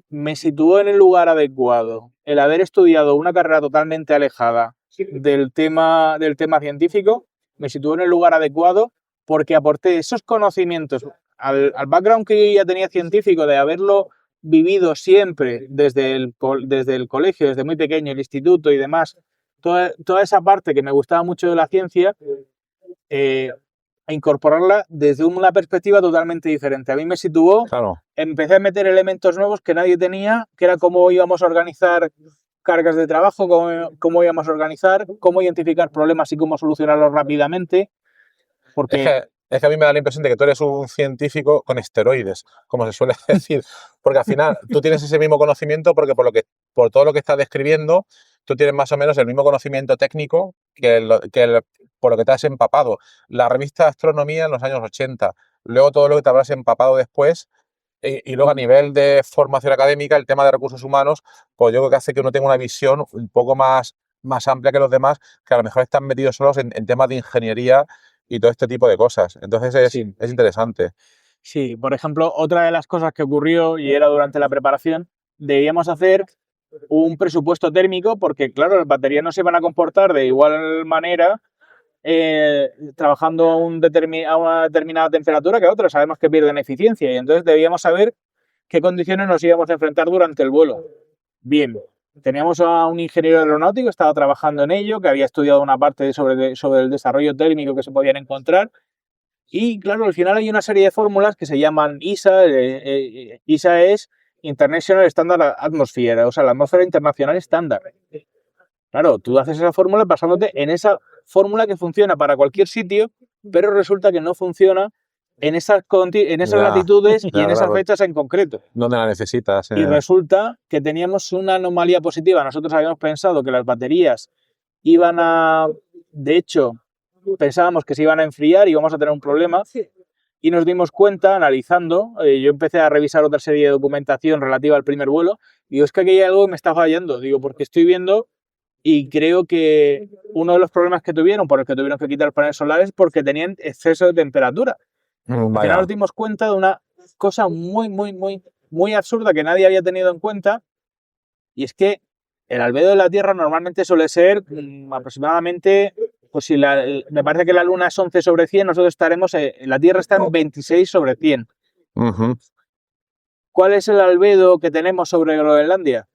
me situó en el lugar adecuado el haber estudiado una carrera totalmente alejada del tema científico, me situó en el lugar adecuado porque aporté esos conocimientos al background que yo ya tenía científico, de haberlo vivido siempre desde el colegio, desde muy pequeño, el instituto y demás, toda esa parte que me gustaba mucho de la ciencia, a incorporarla desde una perspectiva totalmente diferente. A mí me situó, empecé a meter elementos nuevos que nadie tenía, que era cómo íbamos a organizar cargas de trabajo, cómo íbamos a organizar, cómo identificar problemas y cómo solucionarlos rápidamente. Porque es que a mí me da la impresión de que tú eres un científico con esteroides, como se suele decir, porque al final tú tienes ese mismo conocimiento porque por todo lo que estás describiendo, tú tienes más o menos el mismo conocimiento técnico por lo que te has empapado. La revista de Astronomía en los años 80, luego todo lo que te habrás empapado después, y luego a nivel de formación académica, el tema de recursos humanos, pues yo creo que hace que uno tenga una visión un poco más amplia que los demás, que a lo mejor están metidos solos en temas de ingeniería y todo este tipo de cosas. Entonces es interesante. Sí, por ejemplo, otra de las cosas que ocurrió, y era durante la preparación, debíamos hacer un presupuesto térmico porque, claro, las baterías no se van a comportar de igual manera trabajando a una determinada temperatura que a otra. Sabemos que pierden eficiencia y entonces debíamos saber qué condiciones nos íbamos a enfrentar durante el vuelo. Bien, teníamos a un ingeniero aeronáutico que estaba trabajando en ello, que había estudiado una parte sobre el desarrollo térmico que se podían encontrar. Y claro, al final hay una serie de fórmulas que se llaman ISA. ISA es International Standard Atmosphere, o sea, la atmósfera internacional estándar. Claro, tú haces esa fórmula basándote en esa fórmula que funciona para cualquier sitio, pero resulta que no funciona en esas latitudes y en esas claro. fechas en concreto. ¿Dónde la necesitas? Y resulta que teníamos una anomalía positiva. Nosotros habíamos pensado que las baterías iban a... De hecho, pensábamos que se iban a enfriar y íbamos a tener un problema. Y nos dimos cuenta, analizando, yo empecé a revisar otra serie de documentación relativa al primer vuelo, y digo, es que aquí hay algo que me está fallando. Digo, porque estoy viendo y creo que uno de los problemas que tuvieron, por el que tuvieron que quitar paneles solares, es porque tenían exceso de temperatura. Al final nos dimos cuenta de una cosa muy absurda que nadie había tenido en cuenta, y es que el albedo de la Tierra normalmente suele ser aproximadamente, pues si me parece que la Luna es 11/100, nosotros estaremos, la Tierra está en 26/100. Uh-huh. ¿Cuál es el albedo que tenemos sobre Groenlandia?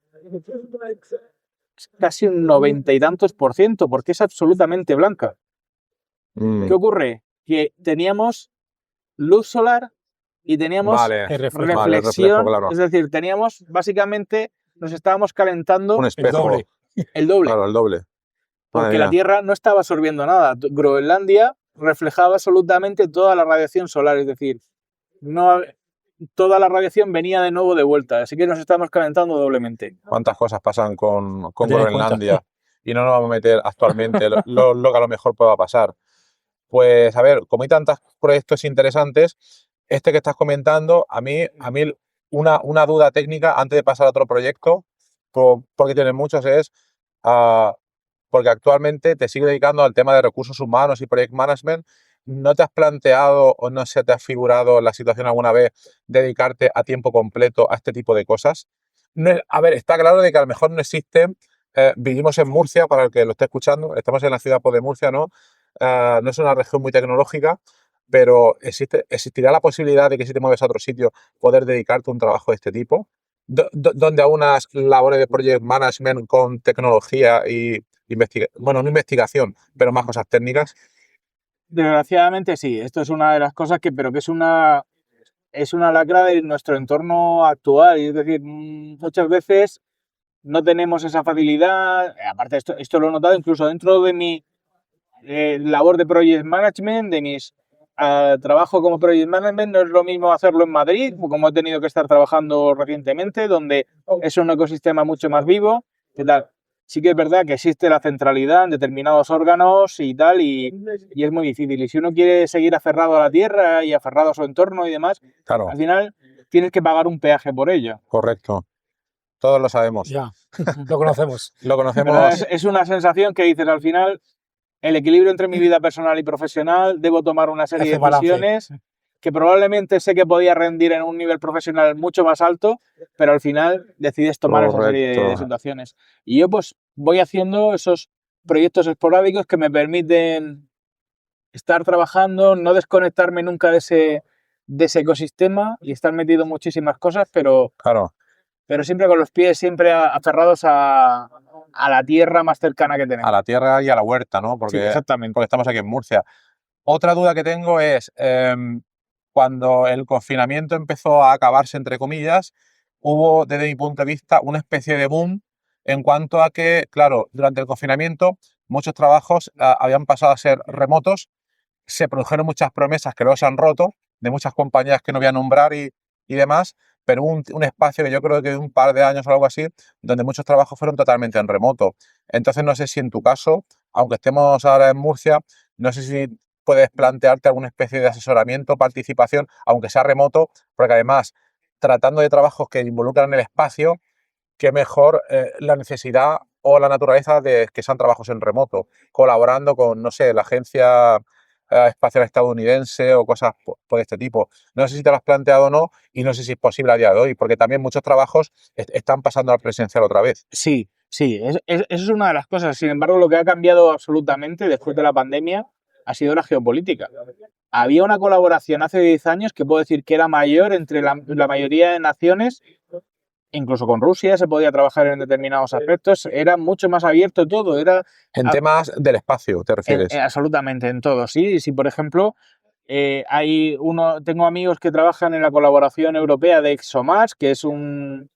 Casi un 90 y tantos %, porque es absolutamente blanca. ¿Qué ocurre? Que teníamos luz solar y teníamos reflexión, claro. es decir, teníamos básicamente, nos estábamos calentando Un espejo. el doble. Claro, el doble. Porque la Tierra no estaba absorbiendo nada. Groenlandia reflejaba absolutamente toda la radiación solar, es decir, toda la radiación venía de nuevo de vuelta, así que nos estamos calentando doblemente. ¿Cuántas cosas pasan con Groenlandia? Y no nos vamos a meter actualmente lo que a lo mejor pueda pasar. Pues a ver, como hay tantos proyectos interesantes, este que estás comentando, a mí una duda técnica antes de pasar a otro proyecto, porque tiene muchos, es porque actualmente te sigues dedicando al tema de recursos humanos y project management. ¿No te has planteado o no se te ha figurado la situación alguna vez dedicarte a tiempo completo a este tipo de cosas? A ver, está claro de que a lo mejor no existe. Vivimos en Murcia, para el que lo esté escuchando, estamos en la ciudad de Murcia, ¿no? No es una región muy tecnológica, pero existirá la posibilidad de que si te mueves a otro sitio poder dedicarte a un trabajo de este tipo, donde aunas labores de project management con tecnología y no investigación, pero más cosas técnicas. Desgraciadamente sí, esto es una de las cosas que es una lacra de nuestro entorno actual, es decir, muchas veces no tenemos esa facilidad. Aparte, esto lo he notado incluso dentro de mi labor de project management, de mis trabajo como project management. No es lo mismo hacerlo en Madrid, como he tenido que estar trabajando recientemente, donde es un ecosistema mucho más vivo. ¿Qué tal? Sí que es verdad que existe la centralidad en determinados órganos y tal, y es muy difícil. Y si uno quiere seguir aferrado a la tierra y aferrado a su entorno y demás, claro, al final tienes que pagar un peaje por ello. Correcto. Todos lo sabemos. Ya, lo conocemos. Lo conocemos. Es una sensación que dices al final, el equilibrio entre mi vida personal y profesional, debo tomar una serie de decisiones que probablemente sé que podía rendir en un nivel profesional mucho más alto, pero al final decides tomar esa serie de situaciones. Y yo pues voy haciendo esos proyectos esporádicos que me permiten estar trabajando, no desconectarme nunca de ese ecosistema y estar metido en muchísimas cosas, pero siempre con los pies siempre aferrados a la tierra más cercana que tenemos. A la tierra y a la huerta, ¿no? Porque, sí, exactamente. Porque estamos aquí en Murcia. Otra duda que tengo es, cuando el confinamiento empezó a acabarse, entre comillas, hubo, desde mi punto de vista, una especie de boom en cuanto a que, claro, durante el confinamiento muchos trabajos habían pasado a ser remotos, se produjeron muchas promesas que luego se han roto, de muchas compañías que no voy a nombrar y demás, pero un espacio que yo creo que de un par de años o algo así, donde muchos trabajos fueron totalmente en remoto. Entonces no sé si en tu caso, aunque estemos ahora en Murcia, no sé si puedes plantearte alguna especie de asesoramiento, participación, aunque sea remoto, porque además, tratando de trabajos que involucran el espacio, qué mejor la necesidad o la naturaleza de que sean trabajos en remoto, colaborando con, no sé, la Agencia Espacial Estadounidense o cosas por este tipo. No sé si te lo has planteado o no, y no sé si es posible a día de hoy, porque también muchos trabajos están pasando al presencial otra vez. Sí, eso es una de las cosas. Sin embargo, lo que ha cambiado absolutamente después de la pandemia ha sido la geopolítica. Había una colaboración hace 10 años que puedo decir que era mayor entre la mayoría de naciones incluso con Rusia se podía trabajar en determinados aspectos, era mucho más abierto todo, era En temas del espacio, ¿te refieres? absolutamente en todo, sí. Si, por ejemplo, tengo amigos que trabajan en la colaboración europea de ExoMars, que es un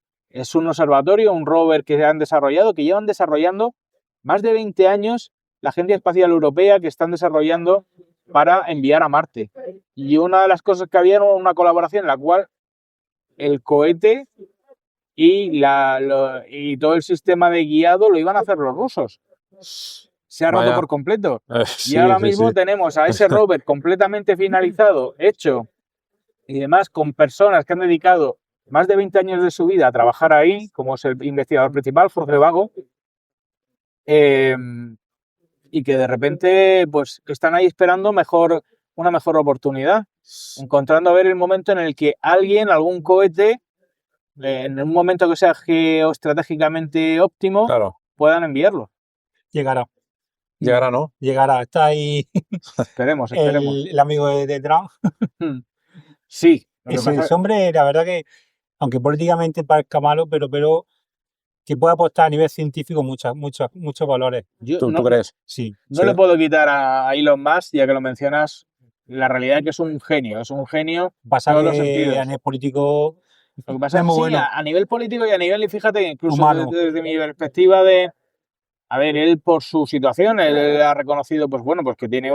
observatorio, un rover que han desarrollado, que llevan desarrollando más de 20 años la Agencia Espacial Europea, que están desarrollando para enviar a Marte. Y una de las cosas que había era una colaboración en la cual el cohete y todo el sistema de guiado lo iban a hacer los rusos. Se ha roto Vaya. por completo. Sí, Y ahora sí, mismo sí. tenemos a ese rover completamente finalizado, hecho, y demás, con personas que han dedicado más de 20 años de su vida a trabajar ahí, como es el investigador principal, Jorge Vago, y que de repente pues están ahí esperando una mejor oportunidad, encontrando a ver el momento en el que algún cohete, en un momento que sea geoestratégicamente óptimo, Claro, puedan enviarlo. Llegará. llegará, ¿no? Llegará. Está ahí Esperemos. el amigo de Trump. Sí. Lo que Ese pasa- hombre, la verdad que, aunque políticamente parezca malo, pero que puede aportar a nivel científico muchos valores. yo ¿Tú no, crees? Sí. no Sí. le puedo quitar a Elon Musk, ya que lo mencionas, la realidad es que es un genio Pasa todos los que sentidos. a nivel político Lo que pasa es es muy que sí, bueno. a nivel político y a nivel, y fíjate, incluso Humano. desde mi perspectiva a ver, él por su situación, él ha reconocido, pues bueno, pues que tiene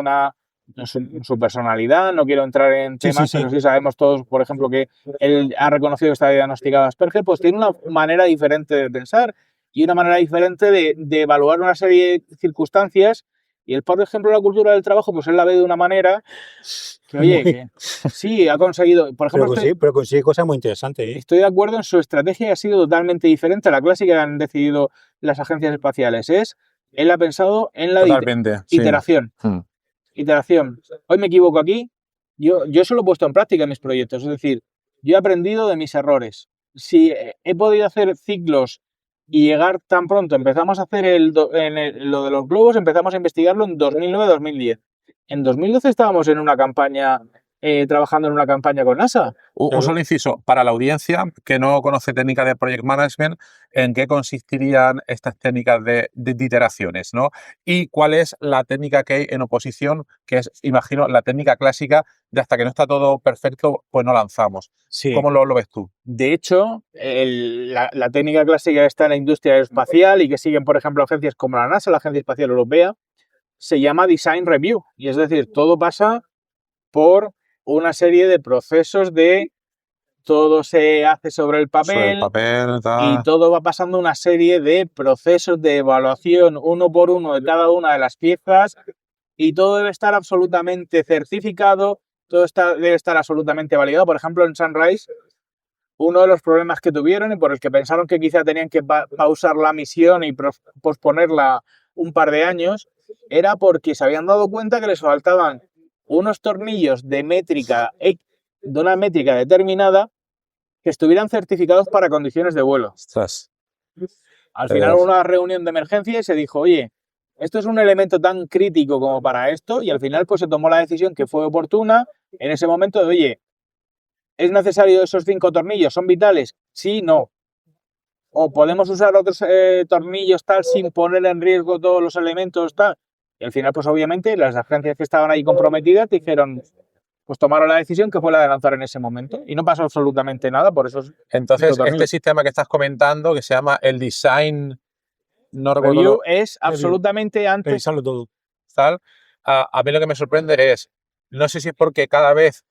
su personalidad, no quiero entrar en Sí, temas, sí. pero sí sabemos todos, por ejemplo, que él ha reconocido que está diagnosticado Asperger, pues tiene una manera diferente de pensar y una manera diferente de evaluar una serie de circunstancias. Y él, por ejemplo, la cultura del trabajo, pues él la ve de una manera que, oye, que sí, ha conseguido, por ejemplo, Pero consigue cosas muy interesantes. ¿eh? estoy de acuerdo en su estrategia, ha sido totalmente diferente a la clásica que han decidido las agencias espaciales. Él ha pensado en la Totalmente. Sí. iteración. Iteración. Hoy me equivoco aquí, yo eso lo he puesto en práctica en mis proyectos. Es decir, yo he aprendido de mis errores. Si he podido hacer ciclos y llegar tan pronto, empezamos a hacer lo de los globos, empezamos a investigarlo en 2009-2010. En 2012 estábamos en una campaña, trabajando en una campaña con NASA. Un solo inciso, para la audiencia que no conoce técnicas de Project Management, ¿en qué consistirían estas técnicas de iteraciones, ¿no? Y cuál es la técnica que hay en oposición, que es, imagino, la técnica clásica de hasta que no está todo perfecto, pues no lanzamos. Sí. ¿Cómo lo ves tú? De hecho, la técnica clásica que está en la industria aeroespacial y que siguen, por ejemplo, agencias como la NASA, la Agencia Espacial Europea, se llama Design Review. Y es decir, todo pasa por una serie de procesos todo se hace sobre el papel, y todo va pasando una serie de procesos de evaluación uno por uno de cada una de las piezas y todo debe estar absolutamente certificado, debe estar absolutamente validado. Por ejemplo, en Sunrise, uno de los problemas que tuvieron y por el que pensaron que quizá tenían que pausar la misión y posponerla un par de años, era porque se habían dado cuenta que les faltaban unos tornillos de una métrica determinada que estuvieran certificados para condiciones de vuelo. Ostras. Al final hubo una reunión de emergencia y se dijo, oye, esto es un elemento tan crítico como para esto, y al final pues se tomó la decisión que fue oportuna en ese momento de, oye, ¿es necesario esos 5 tornillos? ¿Son vitales? Sí, no. O podemos usar otros tornillos tal sin poner en riesgo todos los elementos tal. Y al final, pues obviamente, las agencias que estaban ahí comprometidas dijeron, pues tomaron la decisión que fue la de lanzar en ese momento. Y no pasó absolutamente nada por esos. Entonces, este sistema que estás comentando, que se llama el Design, no recuerdo. Review es absolutamente antes. Revisarlo todo. Tal. A mí lo que me sorprende es, no sé si es porque cada vez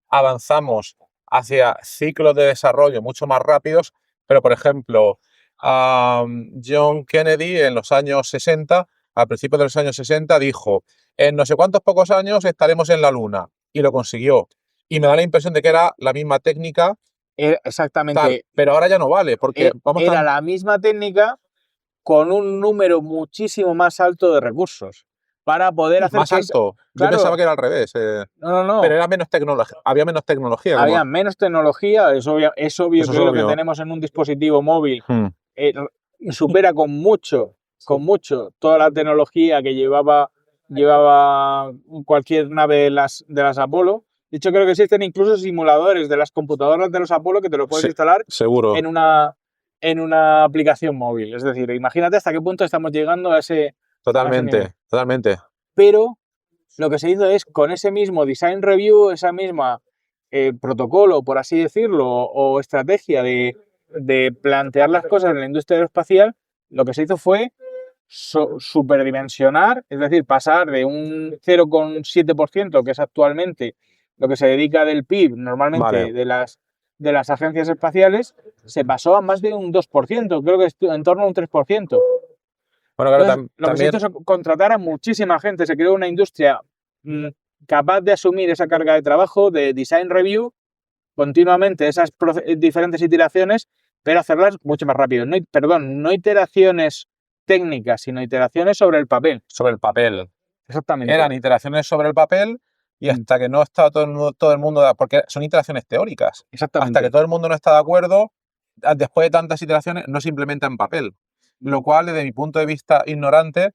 avanzamos hacia ciclos de desarrollo mucho más rápidos, pero por ejemplo, John Kennedy en los años 60, a principios de los años 60, dijo, en no sé cuántos pocos años estaremos en la Luna, y lo consiguió. Y me da la impresión de que era la misma técnica. Exactamente. Tal, pero ahora ya no vale, porque era la misma técnica con un número muchísimo más alto de recursos para poder hacer más alto. Claro. Yo pensaba que era al revés. No. Pero era menos tecnología. Había menos tecnología. Había menos tecnología. Es obvio que lo que tenemos en un dispositivo móvil supera con mucho toda la tecnología que llevaba cualquier nave de las Apolo. De hecho, creo que existen incluso simuladores de las computadoras de los Apolo que te lo puedes instalar seguro. en una en una aplicación móvil. Es decir, imagínate hasta qué punto estamos llegando a ese... Totalmente. Pero lo que se hizo es, con ese mismo design review, esa misma protocolo, por así decirlo, o estrategia de plantear las cosas en la industria aeroespacial, lo que se hizo fue superdimensionar, es decir, pasar de un 0,7%, que es actualmente lo que se dedica del PIB normalmente de las agencias espaciales, se pasó a más de un 2%, creo que es en torno a un 3%. Bueno, claro, Entonces, lo que se hizo es contratar a muchísima gente, se creó una industria capaz de asumir esa carga de trabajo, de design review, continuamente esas diferentes iteraciones, pero hacerlas mucho más rápido. No iteraciones técnicas, sino iteraciones sobre el papel. Sobre el papel. Exactamente. Eran iteraciones sobre el papel y hasta que no estaba todo el mundo, porque son iteraciones teóricas. Exactamente. Hasta que todo el mundo no está de acuerdo, después de tantas iteraciones, no se implementa en papel. Lo cual, desde mi punto de vista ignorante,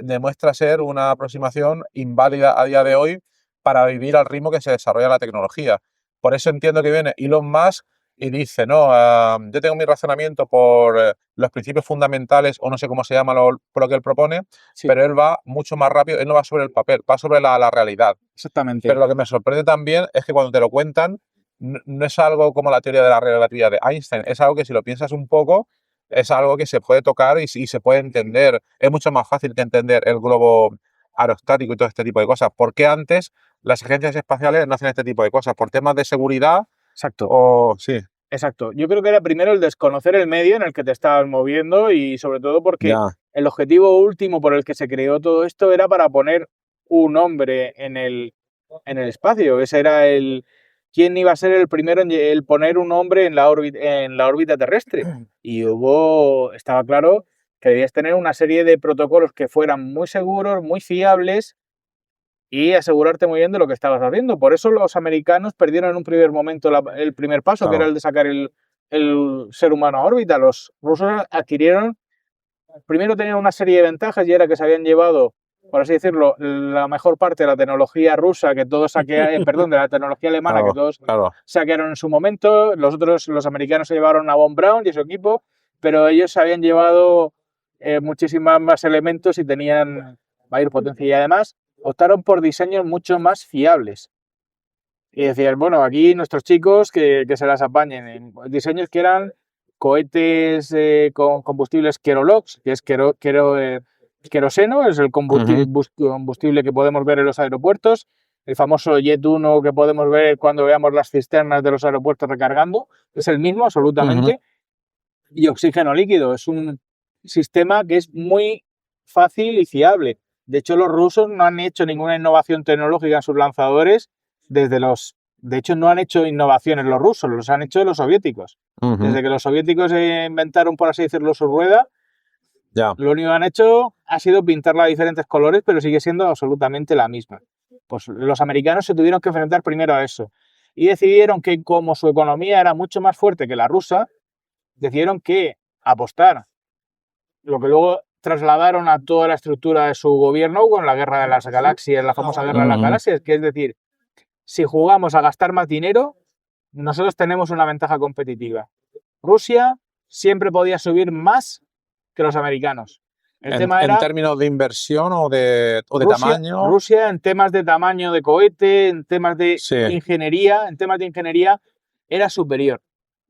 demuestra ser una aproximación inválida a día de hoy para vivir al ritmo que se desarrolla la tecnología. Por eso entiendo que viene Elon Musk y dice, no, yo tengo mi razonamiento por los principios fundamentales, o no sé cómo se llama por lo que él propone, Sí. pero él va mucho más rápido, él no va sobre el papel, va sobre la realidad. Exactamente. Pero lo que me sorprende también es que cuando te lo cuentan, no es algo como la teoría de la relatividad de Einstein, es algo que si lo piensas un poco, es algo que se puede tocar y se puede entender. Es mucho más fácil que entender el globo aerostático y todo este tipo de cosas. ¿Por qué antes las agencias espaciales no hacen este tipo de cosas? ¿Por temas de seguridad? Exacto. Sí. Exacto. Yo creo que era primero el desconocer el medio en el que te estabas moviendo y sobre todo porque el objetivo último por el que se creó todo esto era para poner un hombre en el espacio. Ese era quién iba a ser el primero en el poner un hombre en la órbita terrestre. Y estaba claro que debías tener una serie de protocolos que fueran muy seguros, muy fiables y asegurarte muy bien de lo que estabas haciendo. Por eso los americanos perdieron en un primer momento el primer paso, que era el de sacar el ser humano a órbita. Los rusos primero tenían una serie de ventajas y era que se habían llevado, por así decirlo, la mejor parte de la tecnología rusa que todos de la tecnología alemana que todos saquearon en su momento. Los americanos se llevaron a Von Braun y su equipo, pero ellos se habían llevado muchísimos más elementos y tenían mayor potencia. Y además optaron por diseños mucho más fiables. Y decían, bueno, aquí nuestros chicos que se las apañen en diseños que eran cohetes con combustibles Kerolox, que es queroseno, es el combustible que podemos ver en los aeropuertos, el famoso Jet 1 que podemos ver cuando veamos las cisternas de los aeropuertos recargando, es el mismo absolutamente, y oxígeno líquido, es un sistema que es muy fácil y fiable. De hecho, los rusos no han hecho ninguna innovación tecnológica en sus lanzadores de hecho, no han hecho innovaciones los rusos, los han hecho los soviéticos. Desde que los soviéticos inventaron, por así decirlo, su rueda, lo único que han hecho ha sido pintarla de diferentes colores, pero sigue siendo absolutamente la misma. Pues los americanos se tuvieron que enfrentar primero a eso. Y decidieron que, como su economía era mucho más fuerte que la rusa, decidieron que apostar, lo que luego trasladaron a toda la estructura de su gobierno con la guerra de las galaxias, la famosa guerra de las galaxias, que es decir, si jugamos a gastar más dinero, nosotros tenemos una ventaja competitiva. Rusia siempre podía subir más que los americanos. El tema era, ¿en términos de inversión o de tamaño? Rusia, en temas de tamaño de cohete, en temas de ingeniería, era superior.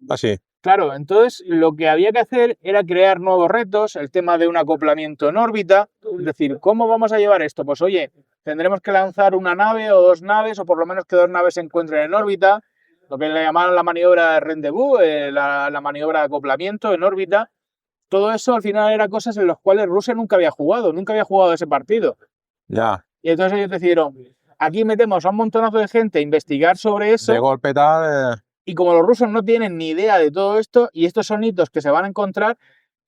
Así. Claro, entonces lo que había que hacer era crear nuevos retos, el tema de un acoplamiento en órbita, es decir, ¿cómo vamos a llevar esto? Pues oye, tendremos que lanzar una nave o dos naves, o por lo menos que dos naves se encuentren en órbita, lo que le llamaban la maniobra de rendezvous, la maniobra de acoplamiento en órbita. Todo eso al final eran cosas en las cuales Rusia nunca había jugado ese partido. Y entonces ellos decidieron, aquí metemos a un montonazo de gente a investigar sobre eso. De golpe tal... Y como los rusos no tienen ni idea de todo esto, y estos son hitos que se van a encontrar,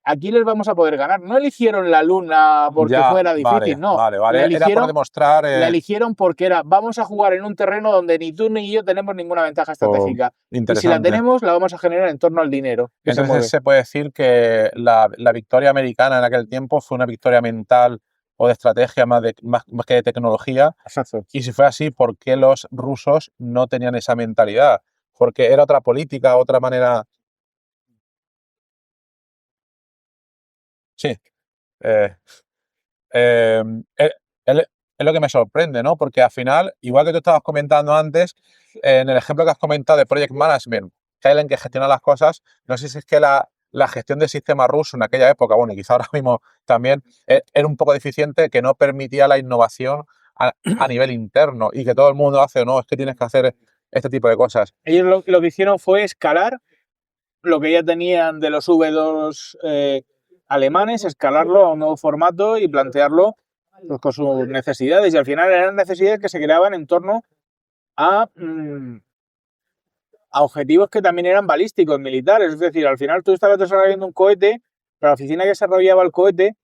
aquí les vamos a poder ganar. No eligieron la Luna porque fuera difícil, no. Era por demostrar... La eligieron porque vamos a jugar en un terreno donde ni tú ni yo tenemos ninguna ventaja estratégica. Y si la tenemos, la vamos a generar en torno al dinero. Entonces se puede decir que la victoria americana en aquel tiempo fue una victoria mental o de estrategia más que de tecnología. Exacto. Y si fue así, ¿por qué los rusos no tenían esa mentalidad? Porque era otra política, otra manera Sí. Eh, eh, es, es lo que me sorprende, ¿no? Porque al final, igual que tú estabas comentando antes, en el ejemplo que has comentado de Project Management, que hay alguien que gestiona las cosas, no sé si es que la gestión del sistema ruso en aquella época, bueno, y quizá ahora mismo también, era un poco deficiente, que no permitía la innovación a nivel interno y que todo el mundo hace, no, es que tienes que hacer este tipo de cosas. Ellos lo que hicieron fue escalar lo que ya tenían de los V2 alemanes, escalarlo a un nuevo formato y plantearlo pues, con sus necesidades. Y al final eran necesidades que se creaban en torno a objetivos que también eran balísticos, militares. Es decir, al final tú estabas desarrollando un cohete, pero la oficina que desarrollaba el cohete,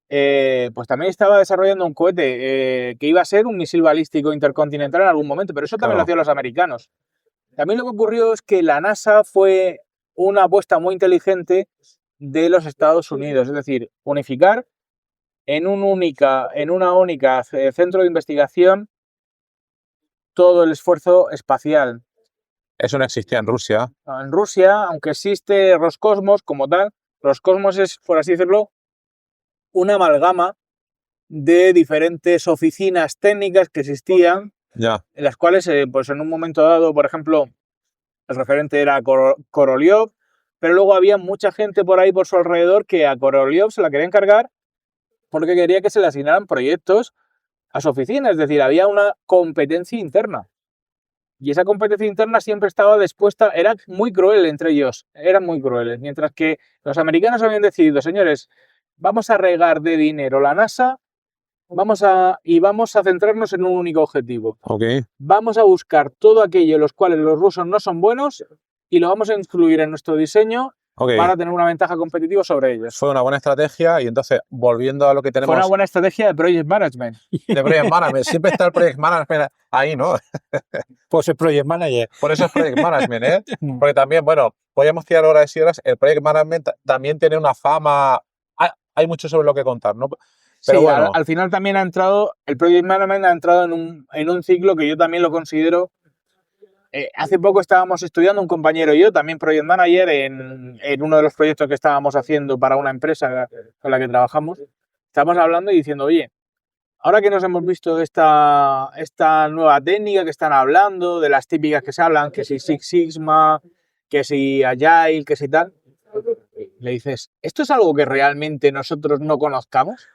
pues también estaba desarrollando un cohete que iba a ser un misil balístico intercontinental en algún momento, pero eso también lo hacían los americanos. También lo que ocurrió es que la NASA fue una apuesta muy inteligente de los Estados Unidos, es decir, unificar en una única centro de investigación todo el esfuerzo espacial. Eso no existía en Rusia. En Rusia, aunque existe Roscosmos como tal, Roscosmos es, por así decirlo, una amalgama de diferentes oficinas técnicas que existían, Ya. en las cuales, pues en un momento dado, por ejemplo, el referente era Korolev, pero luego había mucha gente por ahí por su alrededor que a Korolev se la quería encargar porque quería que se le asignaran proyectos a su oficina, es decir, había una competencia interna. Y esa competencia interna siempre estaba dispuesta, era muy cruel entre ellos, eran muy crueles, mientras que los americanos habían decidido, señores, vamos a regar de dinero la NASA, vamos a centrarnos en un único objetivo. Okay. Vamos a buscar todo aquello en los cuales los rusos no son buenos y lo vamos a incluir en nuestro diseño para tener una ventaja competitiva sobre ellos. Fue una buena estrategia y entonces, volviendo a lo que tenemos... Fue una buena estrategia de Project Management. De Project Management. Siempre está el Project Management ahí, ¿no? Pues el Project Manager. Por eso es Project Management, ¿eh? Porque también, bueno, podríamos tirar horas y horas. El Project Management también tiene una fama... Hay mucho sobre lo que contar, ¿no? Pero sí, bueno. al final también el Project Management ha entrado en un ciclo que yo también lo considero. Hace poco estábamos estudiando, un compañero y yo, también Project Manager, en uno de los proyectos que estábamos haciendo para una empresa con la que trabajamos. Estábamos hablando y diciendo, oye, ahora que nos hemos visto esta nueva técnica que están hablando, de las típicas que se hablan, que si Six Sigma, que si Agile, que si tal, le dices, ¿esto es algo que realmente nosotros no conozcamos?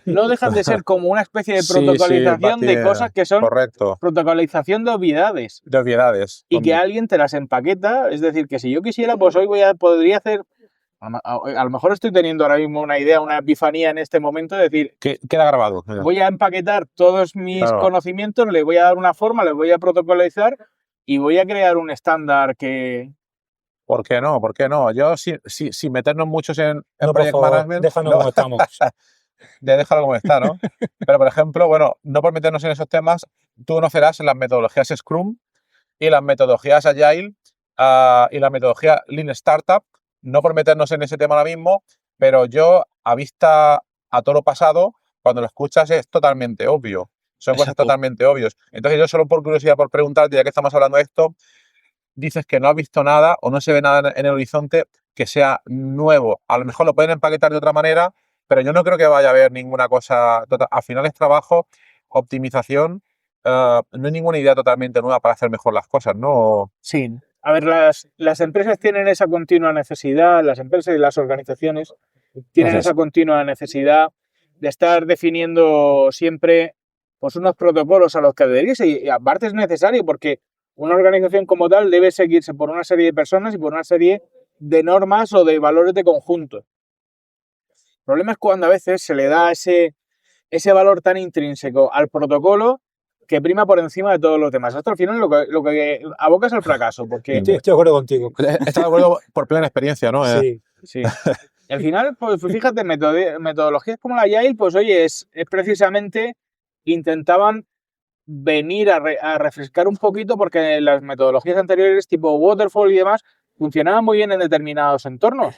No dejan de ser como una especie de protocolización de cosas que son protocolización de obviedades. De obviedades. Y que alguien te las empaqueta. Es decir, que si yo quisiera, pues hoy podría hacer... A lo mejor estoy teniendo ahora mismo una idea, una epifanía en este momento de decir... Queda grabado. Voy a empaquetar todos mis conocimientos, le voy a dar una forma, le voy a protocolizar y voy a crear un estándar que... ¿Por qué no? ¿Por qué no? Yo, sin meternos muchos en no, Project por favor, Management... déjanos como estamos. De déjalo como está, ¿no? Pero, por ejemplo, bueno, no por meternos en esos temas, tú conocerás las metodologías Scrum y las metodologías Agile y la metodología Lean Startup. No por meternos en ese tema ahora mismo, pero yo, a vista a toro pasado, cuando lo escuchas es totalmente obvio. Son cosas totalmente obvias. Entonces, yo solo por curiosidad, por preguntarte, ya que estamos hablando de esto, dices que no has visto nada o no se ve nada en el horizonte que sea nuevo. A lo mejor lo pueden empaquetar de otra manera, pero yo no creo que vaya a haber ninguna cosa. Al final es trabajo, optimización. No hay ninguna idea totalmente nueva para hacer mejor las cosas, ¿no? Sí. A ver, las empresas tienen esa continua necesidad, las empresas y las organizaciones tienen esa continua necesidad de estar definiendo siempre pues, unos protocolos a los que adherirse. Y aparte es necesario porque una organización como tal debe seguirse por una serie de personas y por una serie de normas o de valores de conjunto. El problema es cuando a veces se le da ese valor tan intrínseco al protocolo que prima por encima de todos los demás. Esto al final lo que aboca es al fracaso. Porque... Estoy de acuerdo contigo. Estoy de acuerdo por plena experiencia, ¿no? Sí, sí. Y al final, pues fíjate, metodologías como la Agile, pues oye, es precisamente intentaban venir a refrescar un poquito porque las metodologías anteriores, tipo Waterfall y demás, funcionaban muy bien en determinados entornos.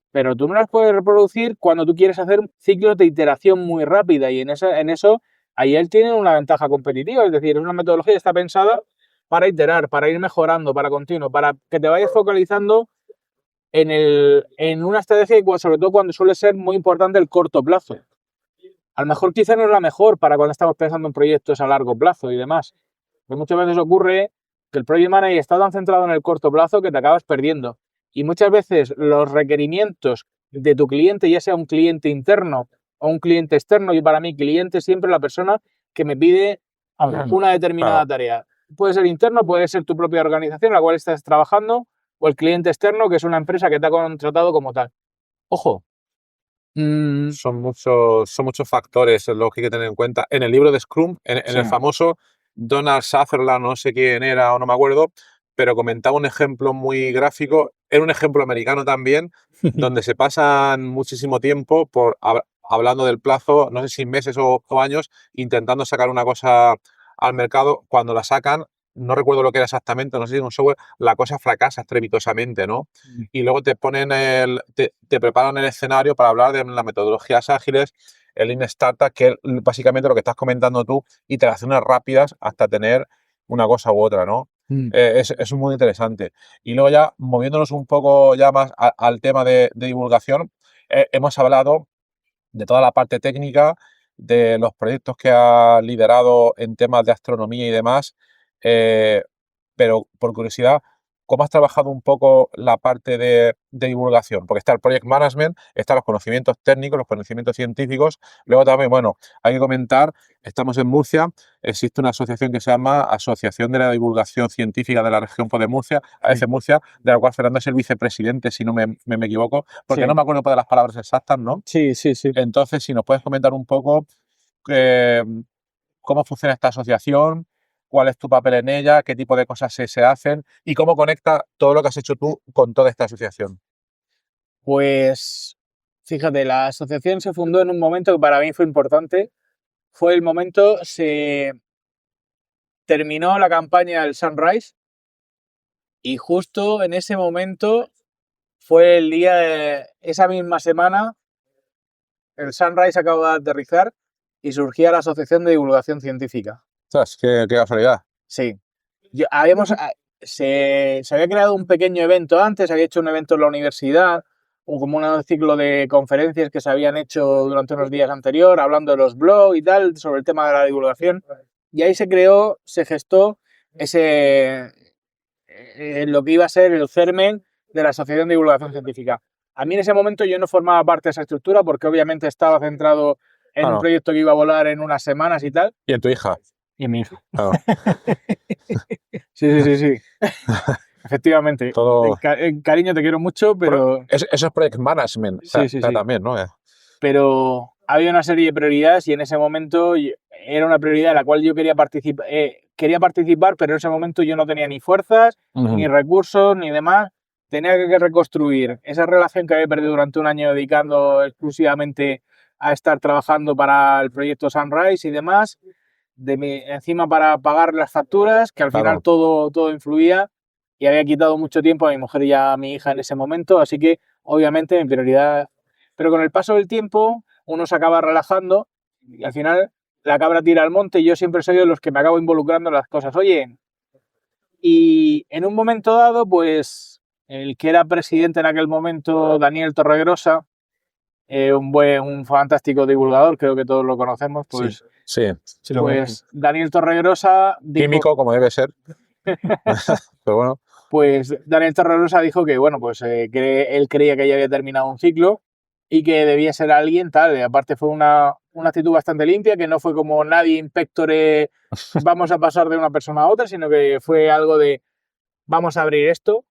Pero tú no las puedes reproducir cuando tú quieres hacer ciclos de iteración muy rápida y en eso Agile tiene una ventaja competitiva, es decir, es una metodología que está pensada para iterar, para ir mejorando, para continuo, para que te vayas focalizando en una estrategia, sobre todo cuando suele ser muy importante el corto plazo. A lo mejor quizá no es la mejor para cuando estamos pensando en proyectos a largo plazo y demás. Porque muchas veces ocurre que el project manager está tan centrado en el corto plazo que te acabas perdiendo. Y muchas veces los requerimientos de tu cliente, ya sea un cliente interno o un cliente externo, y para mí cliente es siempre la persona que me pide una determinada tarea. Puede ser interno, puede ser tu propia organización en la cual estás trabajando, o el cliente externo, que es una empresa que te ha contratado como tal. Ojo. Son muchos factores los que hay que tener en cuenta. En el libro de Scrum, en Sí. el famoso Donald Sutherland, no sé quién era o no me acuerdo, pero comentaba un ejemplo muy gráfico, era un ejemplo americano también, donde se pasan muchísimo tiempo hablando del plazo, no sé si meses o años, intentando sacar una cosa al mercado. Cuando la sacan, no recuerdo lo que era exactamente, no sé si en un software, la cosa fracasa estrepitosamente, ¿no? Y luego te ponen te preparan el escenario para hablar de las metodologías ágiles, el Lean Startup, que es básicamente lo que estás comentando tú, iteraciones rápidas hasta tener una cosa u otra, ¿no? Es muy interesante. Y luego ya, moviéndonos un poco ya más al tema de divulgación, hemos hablado de toda la parte técnica, de los proyectos que ha liderado en temas de astronomía y demás, pero por curiosidad, ¿cómo has trabajado un poco la parte de divulgación? Porque está el project management, están los conocimientos técnicos, los conocimientos científicos. Luego también, bueno, hay que comentar, estamos en Murcia, existe una asociación que se llama Asociación de la Divulgación Científica de la Región de Murcia, AEC Murcia, de la cual Fernando es el vicepresidente, si no me equivoco, porque Sí. no me acuerdo de las palabras exactas, ¿no? Sí. Entonces, si nos puedes comentar un poco cómo funciona esta asociación, cuál es tu papel en ella, qué tipo de cosas se hacen y cómo conecta todo lo que has hecho tú con toda esta asociación. Pues, fíjate, la asociación se fundó en un momento que para mí fue importante. Fue el momento, se terminó la campaña del Sunrise y justo en ese momento fue el día, esa misma semana, el Sunrise acaba de aterrizar y surgía la Asociación de Divulgación Científica. ¿Sabes? Qué casualidad. Sí. Se había creado un pequeño evento antes, había hecho un evento en la universidad, o como un ciclo de conferencias que se habían hecho durante unos días anterior, hablando de los blogs y tal, sobre el tema de la divulgación. Y ahí se gestó lo que iba a ser el germen de la Asociación de Divulgación Científica. A mí en ese momento yo no formaba parte de esa estructura porque obviamente estaba centrado en un proyecto que iba a volar en unas semanas y tal. ¿Y en tu hija? Y en mi hija. Claro. Sí. Efectivamente. Todo... Cariño, te quiero mucho, pero... Eso es project management. Sí. También, ¿no? Pero había una serie de prioridades y en ese momento era una prioridad en la cual yo quería participar, pero en ese momento yo no tenía ni fuerzas, ni recursos, ni demás. Tenía que reconstruir esa relación que había perdido durante un año dedicando exclusivamente a estar trabajando para el proyecto Sunrise y demás. Encima para pagar las facturas, que al final todo influía, y había quitado mucho tiempo a mi mujer y a mi hija en ese momento, así que obviamente mi prioridad... Pero con el paso del tiempo uno se acaba relajando y al final la cabra tira al monte y yo siempre soy de los que me acabo involucrando en las cosas. Oye, y en un momento dado, pues el que era presidente en aquel momento, Daniel Torregrosa, un fantástico divulgador, creo que todos lo conocemos, pues... Sí. Pues Daniel Torregrosa dijo... Químico, como debe ser. Pero bueno. Pues Daniel Torregrosa dijo que, bueno, pues que él creía que ya había terminado un ciclo y que debía ser alguien tal. Y aparte fue una actitud bastante limpia, que no fue como nadie inspectore, vamos a pasar de una persona a otra, sino que fue algo de vamos a abrir esto.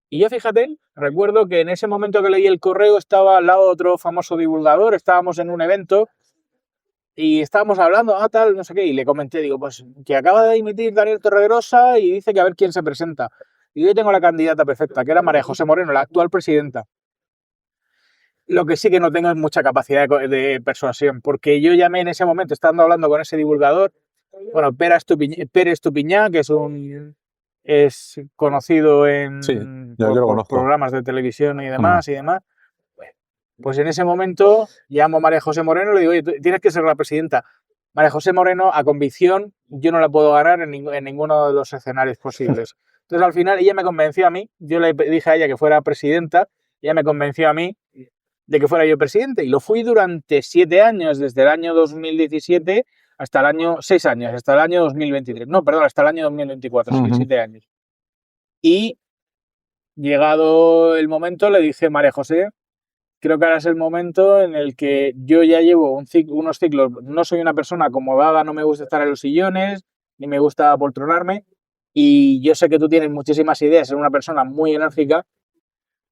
Y yo, fíjate, recuerdo que en ese momento que leí el correo estaba al lado otro famoso divulgador, estábamos en un evento y estábamos hablando, tal, no sé qué, y le comenté, digo, pues que acaba de dimitir Daniel Torregrosa y dice que a ver quién se presenta. Y yo tengo la candidata perfecta, que era María José Moreno, la actual presidenta. Lo que sí que no tengo es mucha capacidad de persuasión, porque yo llamé en ese momento, estando hablando con ese divulgador, bueno, Pérez Estupiñán, que es conocido por programas de televisión y demás, Pues en ese momento llamo a María José Moreno y le digo, oye, tienes que ser la presidenta. María José Moreno, a convicción, yo no la puedo ganar en ninguno de los escenarios posibles. Entonces, al final, ella me convenció a mí, yo le dije a ella que fuera presidenta ella me convenció a mí de que fuera yo presidente. Y lo fui durante 7 años, desde el año 2017 hasta el año, 6 años, hasta el año 2023. No, perdón, hasta el año 2024, sí, 7 años. Y llegado el momento, le dije, María José, creo que ahora es el momento en el que yo ya llevo unos ciclos, no soy una persona acomodada, no me gusta estar en los sillones, ni me gusta poltronarme, y yo sé que tú tienes muchísimas ideas, eres una persona muy enérgica,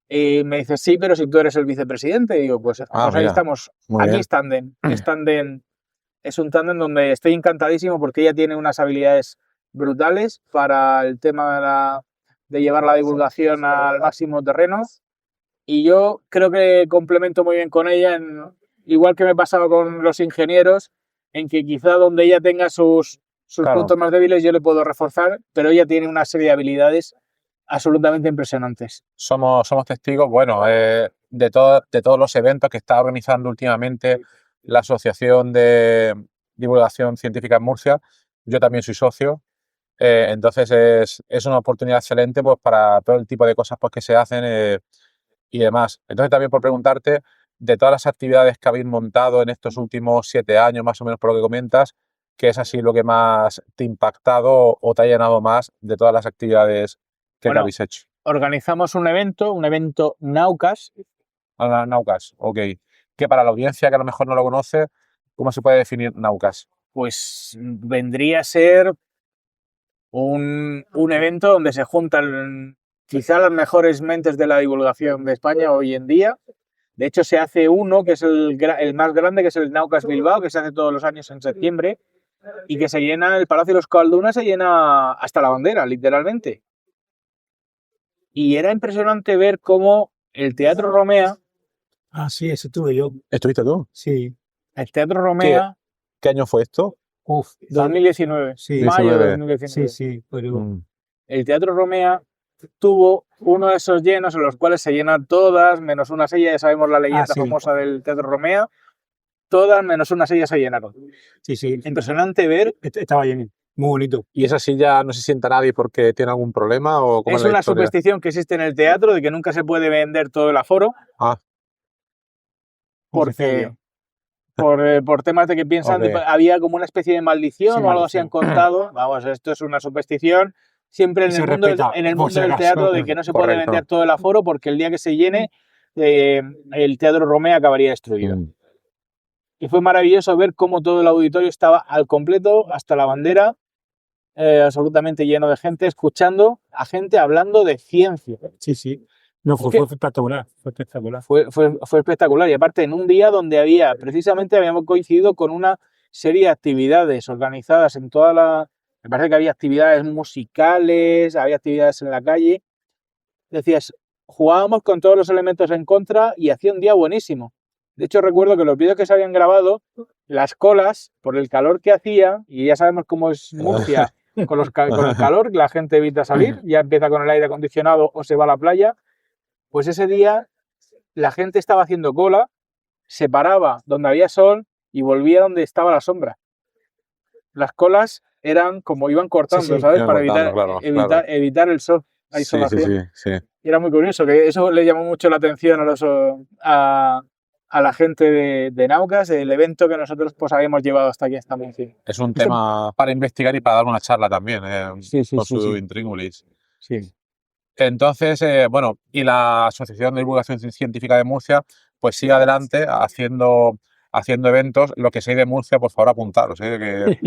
y me dices, sí, pero si tú eres el vicepresidente, y digo, pues ahí mira, estamos, muy aquí bien. es tándem, es un tándem donde estoy encantadísimo porque ella tiene unas habilidades brutales para el tema de llevar la divulgación al máximo terreno. Y yo creo que complemento muy bien con ella, igual que me pasaba con los ingenieros, en que quizá donde ella tenga sus Claro. puntos más débiles yo le puedo reforzar, pero ella tiene una serie de habilidades absolutamente impresionantes. Somos testigos, bueno, de todos los eventos que está organizando últimamente la Asociación de Divulgación Científica en Murcia. Yo también soy socio. Entonces es una oportunidad excelente pues, para todo el tipo de cosas pues, que se hacen y demás. Entonces también por preguntarte, de todas las actividades que habéis montado en estos últimos 7 años, más o menos por lo que comentas, ¿qué es así lo que más te ha impactado o te ha llenado más de todas las actividades que habéis hecho? Organizamos un evento Naucas. Naucas, ok. Que para la audiencia que a lo mejor no lo conoce, ¿cómo se puede definir Naucas? Pues vendría a ser un evento donde se juntan quizá las mejores mentes de la divulgación de España hoy en día. De hecho, se hace uno que es el más grande, que es el Naucas Bilbao, que se hace todos los años en septiembre, y que se llena, el Palacio de los Caldunas se llena hasta la bandera, literalmente. Y era impresionante ver cómo el Teatro Romea... Ah, sí, eso estuve yo. ¿Estuviste tú? Sí. El Teatro Romea... ¿Qué año fue esto? 2019. Sí. Mayo de 2019. Sí, sí, pero... El Teatro Romea tuvo uno de esos llenos en los cuales se llenan todas, menos una silla, ya sabemos la leyenda famosa del Teatro Romea, todas menos una silla se llenaron. Sí, sí. Impresionante ver. Estaba lleno, muy bonito. ¿Y esa silla no se sienta nadie porque tiene algún problema? ¿O cómo Es la una historia? superstición que existe en el teatro de que nunca se puede vender todo el aforo. Porque por temas de que piensan, había como una especie de maldición o algo así han contado. Vamos, esto es una superstición. Siempre en el mundo del teatro de que no se puede vender todo el aforo porque el día que se llene el Teatro Romea acabaría destruido. Y fue maravilloso ver cómo todo el auditorio estaba al completo, hasta la bandera, absolutamente lleno de gente, escuchando a gente hablando de ciencia. Sí, sí. No, fue espectacular. Fue espectacular. Fue espectacular. Y aparte, en un día donde habíamos coincidido con una serie de actividades organizadas en toda la... Me parece que había actividades musicales, había actividades en la calle. Decías, jugábamos con todos los elementos en contra y hacía un día buenísimo. De hecho, recuerdo que los vídeos que se habían grabado, las colas, por el calor que hacía, y ya sabemos cómo es Murcia, con el calor, la gente evita salir, ya empieza con el aire acondicionado o se va a la playa, pues ese día la gente estaba haciendo cola, se paraba donde había sol y volvía donde estaba la sombra. Las colas eran como iban cortando, ¿sabes? Para evitar el sol, la insolación. Sí. Y era muy curioso, que eso le llamó mucho la atención a la gente de Naucas, el evento que nosotros pues habíamos llevado hasta aquí, hasta Murcia. Es un tema para investigar y para dar una charla también, con su intríngulis. Sí. Entonces, bueno, y la Asociación de Divulgación Científica de Murcia, pues sigue adelante haciendo eventos. Lo que sé de Murcia, por favor, apuntaros, que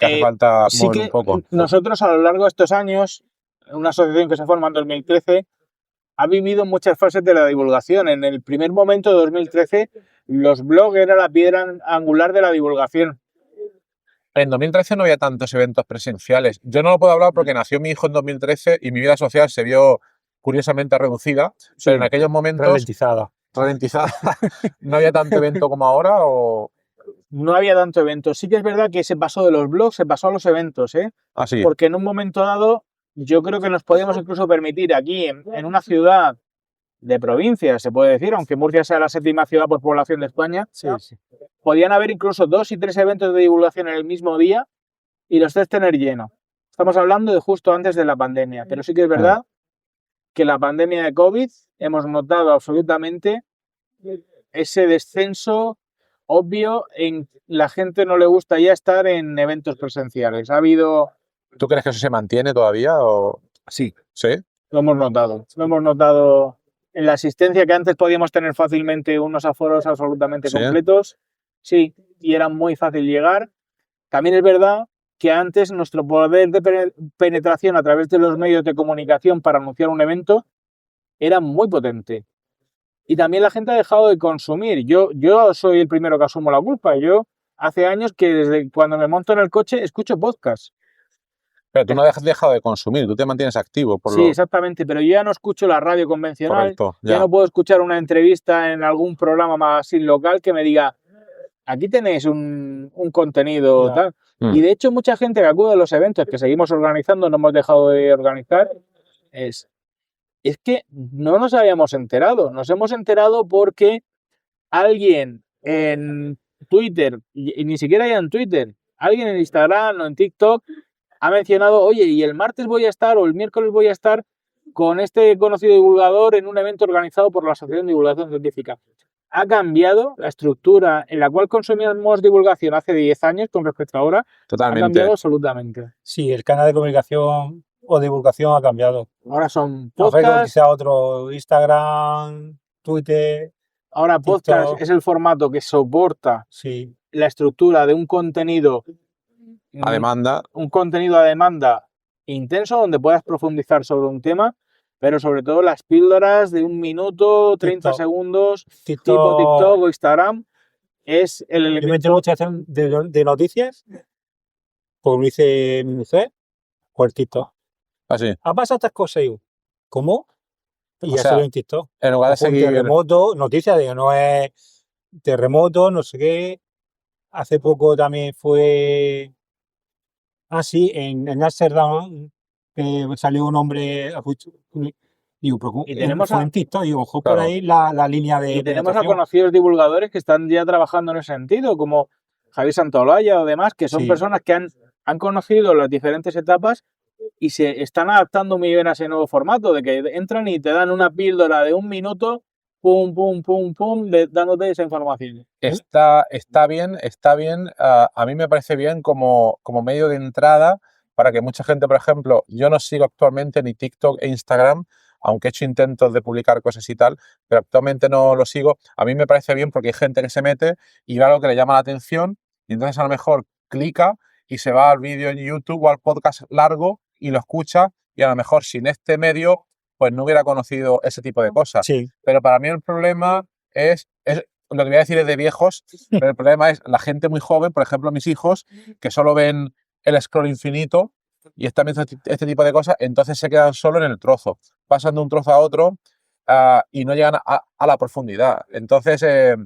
hace falta mover un poco. Nosotros, a lo largo de estos años, una asociación que se forma en 2013, ha vivido muchas fases de la divulgación. En el primer momento de 2013, los blogs eran la piedra angular de la divulgación. En 2013 no había tantos eventos presenciales. Yo no lo puedo hablar porque nació mi hijo en 2013 y mi vida social se vio curiosamente reducida, pero en aquellos momentos... Ralentizada. ¿No había tanto evento como ahora o...? No había tanto evento. Sí que es verdad que se pasó de los blogs, se pasó a los eventos, ¿eh? Ah, sí. Porque en un momento dado yo creo que nos podíamos incluso permitir aquí, en una ciudad de provincia, se puede decir, aunque Murcia sea la 7ª ciudad por población de España, podían haber incluso 2 y 3 eventos de divulgación en el mismo día y los 3 tener lleno. Estamos hablando de justo antes de la pandemia, pero sí que es verdad que la pandemia de COVID hemos notado absolutamente ese descenso obvio en la gente no le gusta ya estar en eventos presenciales. Ha habido... ¿Tú crees que eso se mantiene todavía o...? Sí, ¿Sí? lo hemos notado. Lo hemos notado en la asistencia, que antes podíamos tener fácilmente unos aforos absolutamente ¿Sí? completos. Sí, y era muy fácil llegar. También es verdad que antes nuestro poder de penetración a través de los medios de comunicación para anunciar un evento era muy potente. Y también la gente ha dejado de consumir. Yo soy el primero que asumo la culpa. Yo hace años que desde cuando me monto en el coche escucho podcast. Pero tú no has dejado de consumir, tú te mantienes activo. Sí, exactamente, pero yo ya no escucho la radio convencional. Correcto, ya no puedo escuchar una entrevista en algún programa más local que me diga, aquí tenéis un contenido Ya. tal. Y de hecho mucha gente que acude a los eventos que seguimos organizando, no hemos dejado de organizar, es que no nos habíamos enterado. Nos hemos enterado porque alguien en Twitter, y ni siquiera ya en Twitter, alguien en Instagram o en TikTok ha mencionado, oye, y el martes voy a estar o el miércoles voy a estar con este conocido divulgador en un evento organizado por la Asociación de Divulgación Científica. Ha cambiado la estructura en la cual consumíamos divulgación hace 10 años con respecto a ahora. Totalmente. Ha cambiado absolutamente. Sí, el canal de comunicación o divulgación ha cambiado. Ahora son Afecta podcasts. quizá otro Instagram, Twitter. Ahora podcast TikTok. es el formato que soporta Sí, la estructura de un contenido A demanda. un contenido a demanda intenso donde puedas profundizar sobre un tema, pero sobre todo las píldoras de 1 minuto, 30 TikTok. segundos, tipo TikTok. TikTok o Instagram, es el Yo me elemento. entero muchas veces de noticias, como dice mi mujer, por TikTok. Así. Ha pasado estas cosas y yo, ¿cómo? Y O ya sea, se ve en TikTok. En lugar de Ojo, un seguir... terremoto, noticias de que no es terremoto, no sé qué. Hace poco también fue así, en Amsterdam, salió un hombre, digo, pero Y tenemos fue a- en TikTok, digo, ojo, Claro. por ahí la línea de Y tenemos a penetración. conocidos divulgadores que están ya trabajando en ese sentido, como Javier Santolaya o demás, que son Sí. personas que han conocido las diferentes etapas y se están adaptando muy bien a ese nuevo formato, de que entran y te dan una píldora de 1 minuto, pum, pum, pum, pum, dándote esa información. Está bien. A mí me parece bien como medio de entrada para que mucha gente, por ejemplo, yo no sigo actualmente ni TikTok e Instagram, aunque he hecho intentos de publicar cosas y tal, pero actualmente no lo sigo. A mí me parece bien porque hay gente que se mete y ve algo que le llama la atención y entonces a lo mejor clica y se va al vídeo en YouTube o al podcast largo y lo escucha y a lo mejor sin este medio pues no hubiera conocido ese tipo de cosas. Sí, Pero para mí el problema es lo que voy a decir es de viejos, pero el problema es la gente muy joven, por ejemplo mis hijos, que solo ven el scroll infinito y están viendo este tipo de cosas, entonces se quedan solo en el trozo, pasan de un trozo a otro y no llegan a la profundidad. Entonces,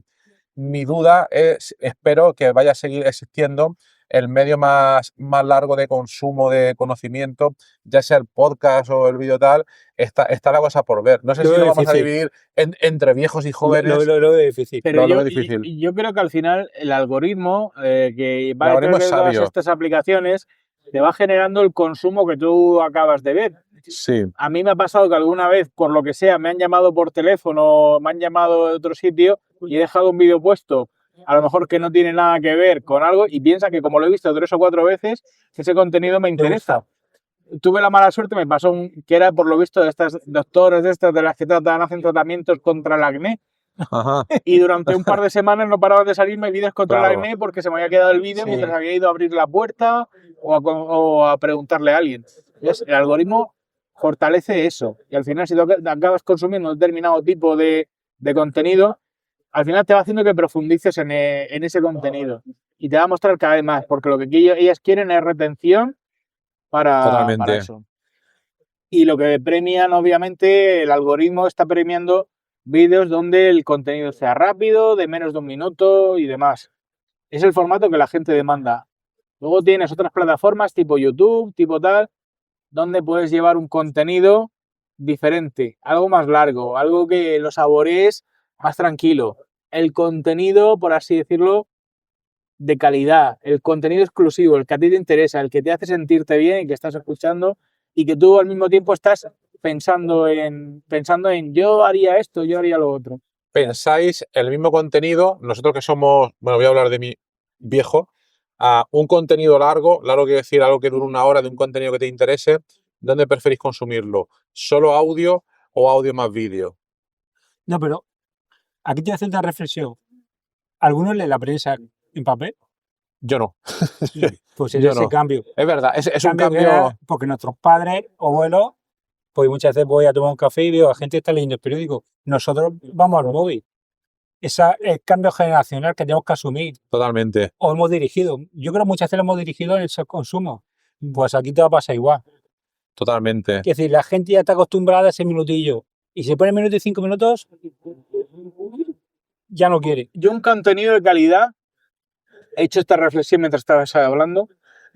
mi duda es, espero que vaya a seguir existiendo el medio más largo de consumo de conocimiento, ya sea el podcast o el vídeo tal, está la cosa por ver. No sé Lo si veo lo vamos a difícil. dividir entre viejos y jóvenes. lo veo difícil. Pero Lo yo, veo difícil. yo creo que al final el algoritmo que va El algoritmo detrás es de todas sabio. estas aplicaciones te va generando el consumo que tú acabas de ver. Sí, A mí me ha pasado que alguna vez, por lo que sea, me han llamado por teléfono, me han llamado de otro sitio y he dejado un vídeo puesto, a lo mejor que no tiene nada que ver con algo y piensa que como lo he visto 3 o 4 veces, ese contenido me interesa. Tuve la mala suerte, me pasó que era por lo visto de estas doctores de estas de las que hacen tratamientos contra el acné ajá. y durante un par de semanas no paraban de salirme vídeos contra Claro. el acné porque se me había quedado el vídeo Sí. mientras había ido a abrir la puerta o a preguntarle a alguien. Entonces, el algoritmo fortalece eso y al final si tú acabas consumiendo un determinado tipo de contenido, al final te va haciendo que profundices en ese contenido y te va a mostrar cada vez más, porque lo que ellas quieren es retención para eso. Y lo que premian, obviamente, el algoritmo está premiando vídeos donde el contenido sea rápido, de menos de 1 minuto y demás. Es el formato que la gente demanda. Luego tienes otras plataformas tipo YouTube, tipo tal, donde puedes llevar un contenido diferente, algo más largo, algo que lo saborees más tranquilo. El contenido, por así decirlo, de calidad, el contenido exclusivo, el que a ti te interesa, el que te hace sentirte bien y que estás escuchando y que tú al mismo tiempo estás pensando en yo haría esto, yo haría lo otro. Pensáis el mismo contenido, nosotros que somos, bueno, voy a hablar de mi viejo, un contenido largo quiere decir algo que dure una hora, de un contenido que te interese, ¿dónde preferís consumirlo? ¿Solo audio o audio más vídeo? No, pero aquí te voy a hacer una reflexión. ¿Algunos leen la prensa en papel? Yo no. Pues es Yo ese no. cambio. Es verdad, es un Que cambio. era porque nuestros padres o abuelos, pues muchas veces voy a tomar un café y veo a gente que está leyendo el periódico. Nosotros vamos al móvil. Ese es el cambio generacional que tenemos que asumir. Totalmente. O hemos dirigido. Yo creo que muchas veces lo hemos dirigido en el consumo. Pues aquí te va a pasar igual. Totalmente. Es decir, la gente ya está acostumbrada a ese minutillo. Y si pone minuto y 5 minutos, ya no quiere. Yo un contenido de calidad, he hecho esta reflexión mientras estabas hablando,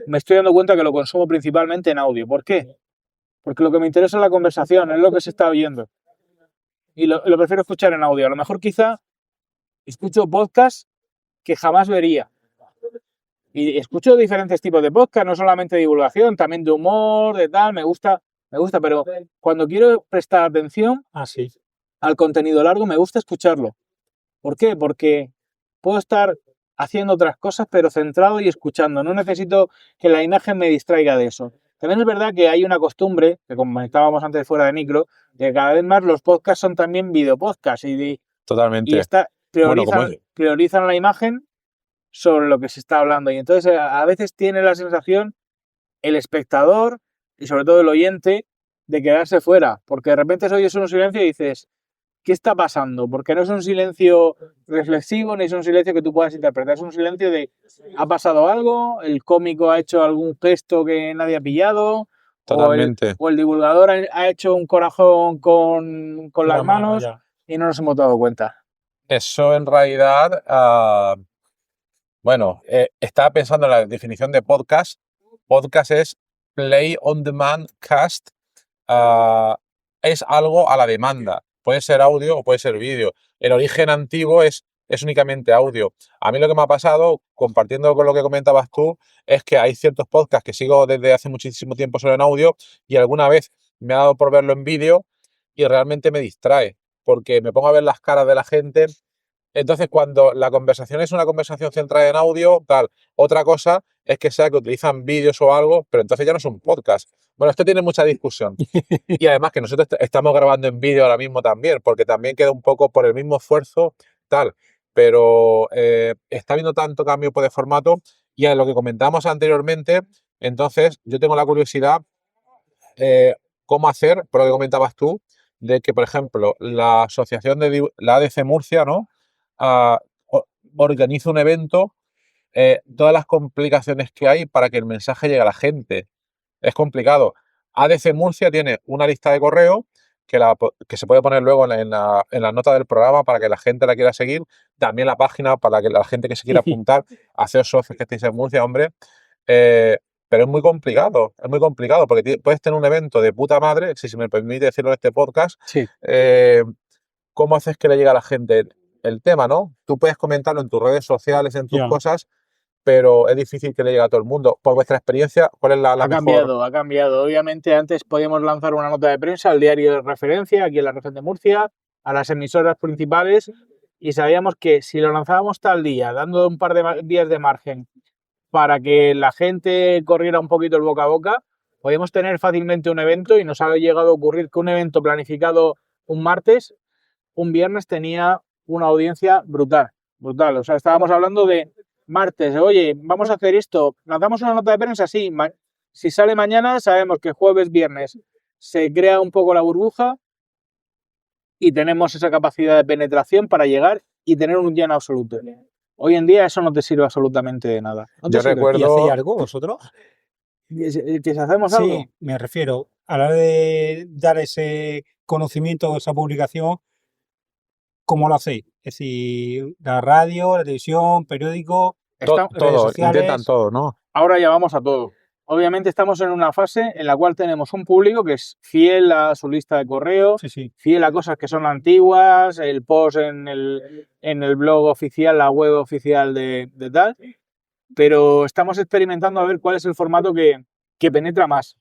me estoy dando cuenta que lo consumo principalmente en audio. ¿Por qué? Porque lo que me interesa es la conversación, es lo que se está oyendo. Y lo prefiero escuchar en audio. A lo mejor quizá escucho podcasts que jamás vería. Y escucho diferentes tipos de podcast, no solamente de divulgación, también de humor, de tal, me gusta, pero cuando quiero prestar atención Así. al contenido largo, me gusta escucharlo. ¿Por qué? Porque puedo estar haciendo otras cosas, pero centrado y escuchando. No necesito que la imagen me distraiga de eso. También es verdad que hay una costumbre, que como comentábamos antes fuera de micro, de cada vez más los podcasts son también videopodcasts y Totalmente. priorizan la imagen sobre lo que se está hablando. Y entonces a veces tiene la sensación el espectador y sobre todo el oyente de quedarse fuera, porque de repente oyes un silencio y dices, ¿qué está pasando? Porque no es un silencio reflexivo, ni es un silencio que tú puedas interpretar, es un silencio de ha pasado algo, el cómico ha hecho algún gesto que nadie ha pillado, Totalmente. o el divulgador ha hecho un corazón con las manos y no nos hemos dado cuenta. Eso en realidad, bueno, estaba pensando en la definición de podcast. Podcast es play on demand cast. Es algo a la demanda. Puede ser audio o puede ser vídeo. El origen antiguo es únicamente audio. A mí lo que me ha pasado, compartiendo con lo que comentabas tú, es que hay ciertos podcasts que sigo desde hace muchísimo tiempo solo en audio y alguna vez me ha dado por verlo en vídeo y realmente me distrae porque me pongo a ver las caras de la gente. Entonces, cuando la conversación es una conversación centrada en audio, tal. Otra cosa es que sea que utilizan vídeos o algo, pero entonces ya no es un podcast. Bueno, esto tiene mucha discusión. Y además que nosotros estamos grabando en vídeo ahora mismo también, porque también queda un poco por el mismo esfuerzo, tal. Pero está habiendo tanto cambio de formato y a lo que comentábamos anteriormente, entonces yo tengo la curiosidad cómo hacer, por lo que comentabas tú, de que, por ejemplo, la asociación de la ADC Murcia, ¿no? Organiza un evento, todas las complicaciones que hay para que el mensaje llegue a la gente. Es complicado. ADC Murcia tiene una lista de correo que se puede poner luego en la nota del programa para que la gente la quiera seguir. También la página para que la gente que se quiera apuntar, haceos socios que estéis en Murcia, hombre. Pero es muy complicado porque puedes tener un evento de puta madre, si se me permite decirlo en este podcast. Sí. ¿Cómo haces que le llegue a la gente el tema, no? Tú puedes comentarlo en tus redes sociales, en tus cosas, pero es difícil que le llegue a todo el mundo. Por vuestra experiencia, ¿cuál es la mejor? Ha cambiado. Obviamente antes podíamos lanzar una nota de prensa al diario de referencia, aquí en la región de Murcia, a las emisoras principales, y sabíamos que si lo lanzábamos tal día, dando un par de días de margen para que la gente corriera un poquito el boca a boca, podíamos tener fácilmente un evento, y nos ha llegado a ocurrir que un evento planificado un martes, un viernes tenía una audiencia brutal. O sea, estábamos hablando de martes, oye, vamos a hacer esto, lanzamos una nota de prensa, sí, si sale mañana sabemos que jueves, viernes se crea un poco la burbuja y tenemos esa capacidad de penetración para llegar y tener un lleno absoluto. Hoy en día eso no te sirve absolutamente de nada. Yo recuerdo... ¿Y hacéis algo vosotros? ¿Que si hacemos algo? Sí, me refiero a la hora de dar ese conocimiento, esa publicación, ¿cómo lo hacéis? Es decir, la radio, la televisión, periódico, redes Todo, sociales. intentan todo, ¿no? Ahora ya vamos a todo. Obviamente estamos en una fase en la cual tenemos un público que es fiel a su lista de correo, fiel a cosas que son antiguas, el post en el blog oficial, la web oficial de tal, pero estamos experimentando a ver cuál es el formato que penetra más,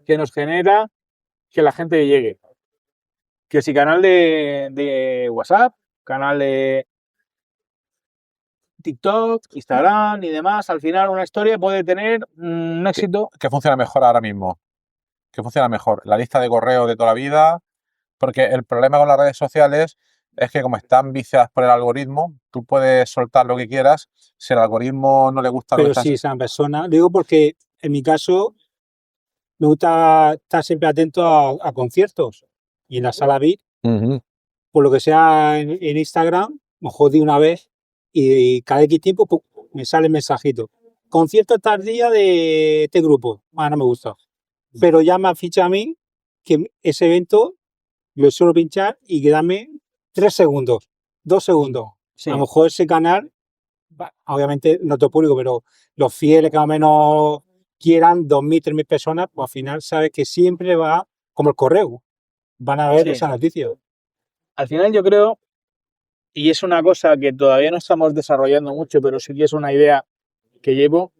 que nos genera que la gente llegue. Que si canal de WhatsApp, canal de TikTok, Instagram y demás, al final una historia puede tener un éxito. ¿Qué funciona mejor ahora mismo? ¿Qué funciona mejor? ¿La lista de correo de toda la vida? Porque el problema con las redes sociales es que como están viciadas por el algoritmo, tú puedes soltar lo que quieras. Si el algoritmo no le gusta lo que Pero estás... sí, esa persona, digo porque en mi caso me gusta estar siempre atento a conciertos y en la sala VIP, Ujú. por lo que sea en Instagram, me jodí una vez y cada X tiempo ¡pum!, me sale el mensajito. Concierto tardía de este grupo. No me gusta. Pero ya me ha fichado a mí que ese evento lo suelo pinchar y quedarme 3 segundos, 2 segundos. Sí. A lo mejor ese canal, obviamente no todo público, pero los fieles que más o menos quieran, 2.000, 3.000 personas, pues al final sabes que siempre va como el correo. Van a ver Sí. esa noticia. Al final yo creo, y es una cosa que todavía no estamos desarrollando mucho, pero sí que es una idea que llevo.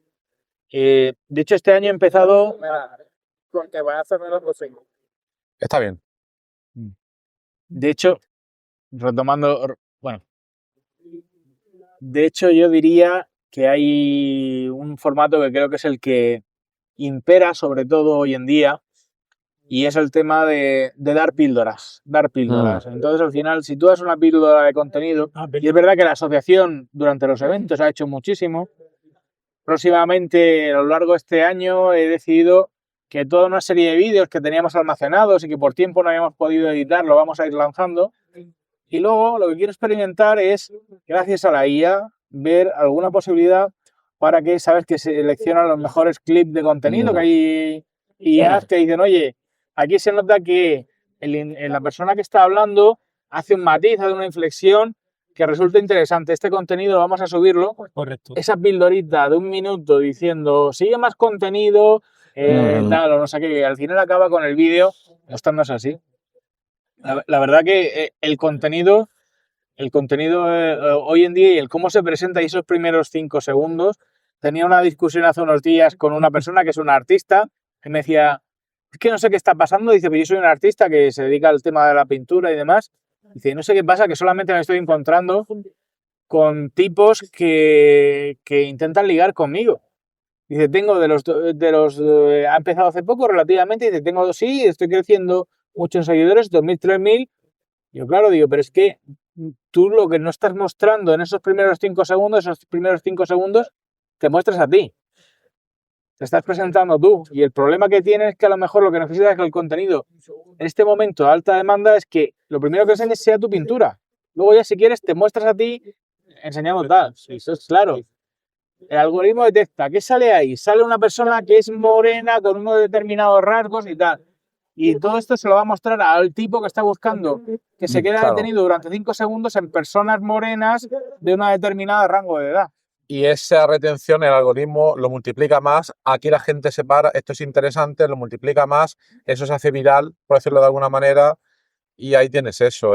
De hecho, este año he empezado con que voy a hacerme los doceños. Está bien. De hecho, retomando, bueno, de hecho yo diría que hay un formato que creo que es el que impera sobre todo hoy en día y es el tema de dar píldoras, Entonces al final, si tú das una píldora de contenido, y es verdad que la asociación durante los eventos ha hecho muchísimo, próximamente a lo largo de este año he decidido que toda una serie de vídeos que teníamos almacenados y que por tiempo no habíamos podido editar, lo vamos a ir lanzando. Y luego lo que quiero experimentar es, gracias a la IA, ver alguna posibilidad para que, sabes, que seleccionan los mejores clips de contenido, que hay IAs que dicen, oye, aquí se nota que la persona que está hablando hace un matiz, hace una inflexión que resulta interesante. Este contenido vamos a subirlo. Correcto. Esa pildorita de 1 minuto diciendo, sigue más contenido, tal, o no sé qué, al final acaba con el vídeo mostrándose así. La verdad que el contenido hoy en día y el cómo se presenta y esos primeros 5 segundos, tenía una discusión hace unos días con una persona que es una artista, que me decía, es que no sé qué está pasando, dice, pero yo soy un artista que se dedica al tema de la pintura y demás, dice, no sé qué pasa, que solamente me estoy encontrando con tipos que intentan ligar conmigo. Dice, tengo ha empezado hace poco relativamente, dice, tengo sí, estoy creciendo muchos seguidores, 2.000, 3.000. Yo claro, digo, pero es que tú lo que no estás mostrando en esos primeros 5 segundos, te muestras a ti. Te estás presentando tú. Y el problema que tienes es que a lo mejor lo que necesitas es que el contenido, en este momento de alta demanda, es que lo primero que enseñes sea tu pintura. Luego ya si quieres te muestras a ti enseñando tal. Eso es claro. El algoritmo detecta, ¿qué sale ahí? Sale una persona que es morena con unos determinados rasgos y tal. Y todo esto se lo va a mostrar al tipo que está buscando que se quede detenido durante 5 segundos en personas morenas de una determinada rango de edad. Y esa retención, el algoritmo lo multiplica más. Aquí la gente se para, esto es interesante, lo multiplica más, eso se hace viral, por decirlo de alguna manera, y ahí tienes eso.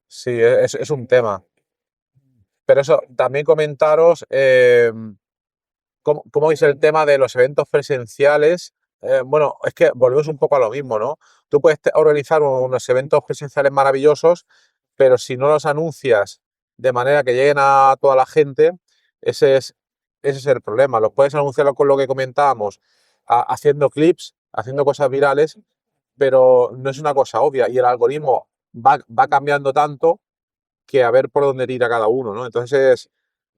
Sí, es un tema. Pero eso, también comentaros cómo es el tema de los eventos presenciales. Bueno, es que volvemos un poco a lo mismo, ¿no? Tú puedes organizar unos eventos presenciales maravillosos, pero si no los anuncias de manera que lleguen a toda la gente, ese es el problema. Los puedes anunciar con lo que comentábamos, haciendo clips, haciendo cosas virales, pero no es una cosa obvia y el algoritmo va cambiando tanto que a ver por dónde tira cada uno, ¿no? Entonces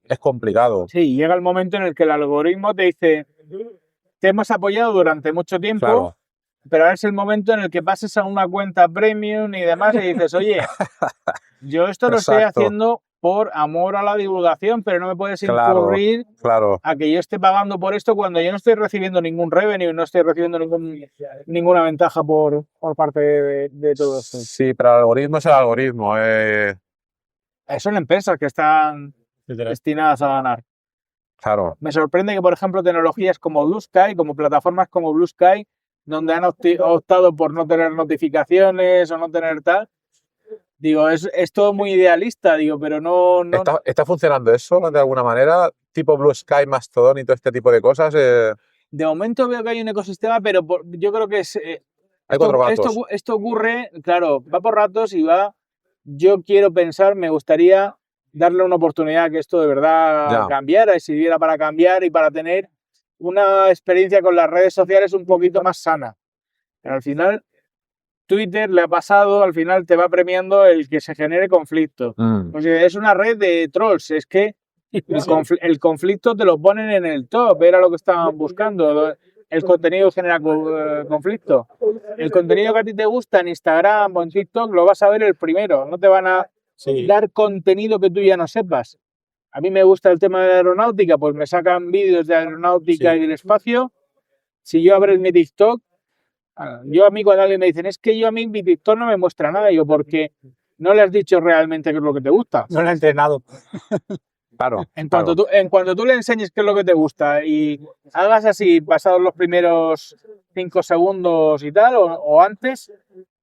es complicado. Sí, llega el momento en el que el algoritmo te dice, te hemos apoyado durante mucho tiempo, Claro. pero ahora es el momento en el que pases a una cuenta premium y demás y dices, oye, yo esto lo estoy Exacto. haciendo por amor a la divulgación, pero no me puedes Claro, incurrir claro. a que yo esté pagando por esto cuando yo no estoy recibiendo ningún revenue, no estoy recibiendo ninguna ventaja por parte de todo esto. Sí, pero el algoritmo es el algoritmo. Son empresas que están destinadas a ganar. Claro. Me sorprende que, por ejemplo, tecnologías como Blue Sky, como plataformas como Blue Sky, donde han optado por no tener notificaciones o no tener tal, digo, es todo muy idealista, digo, pero no... ¿Está funcionando eso de alguna manera? Tipo Blue Sky, Mastodon y todo este tipo de cosas. De momento veo que hay un ecosistema, pero yo creo que Hay cuatro gatos. Esto ocurre, claro, va por ratos y va. Yo quiero pensar, me gustaría darle una oportunidad que esto de verdad Ya. cambiara y sirviera para cambiar y para tener una experiencia con las redes sociales un poquito más sana. Pero al final, Twitter le ha pasado, al final te va premiando el que se genere conflicto. O sea, es una red de trolls, es que el conflicto te lo ponen en el top, era lo que estaban buscando. El contenido genera conflicto. El contenido que a ti te gusta en Instagram o en TikTok lo vas a ver el primero, no te van a dar contenido que tú ya no sepas. A mí me gusta el tema de la aeronáutica, pues me sacan vídeos de aeronáutica y del espacio. Si yo abro mi TikTok, yo a mí cuando alguien me dicen, es que yo a mí mi TikTok no me muestra nada, yo porque no le has dicho realmente qué es lo que te gusta. No lo he entrenado. Claro. En cuanto tú le enseñes qué es lo que te gusta y hagas así, pasados los primeros 5 segundos y tal, o antes,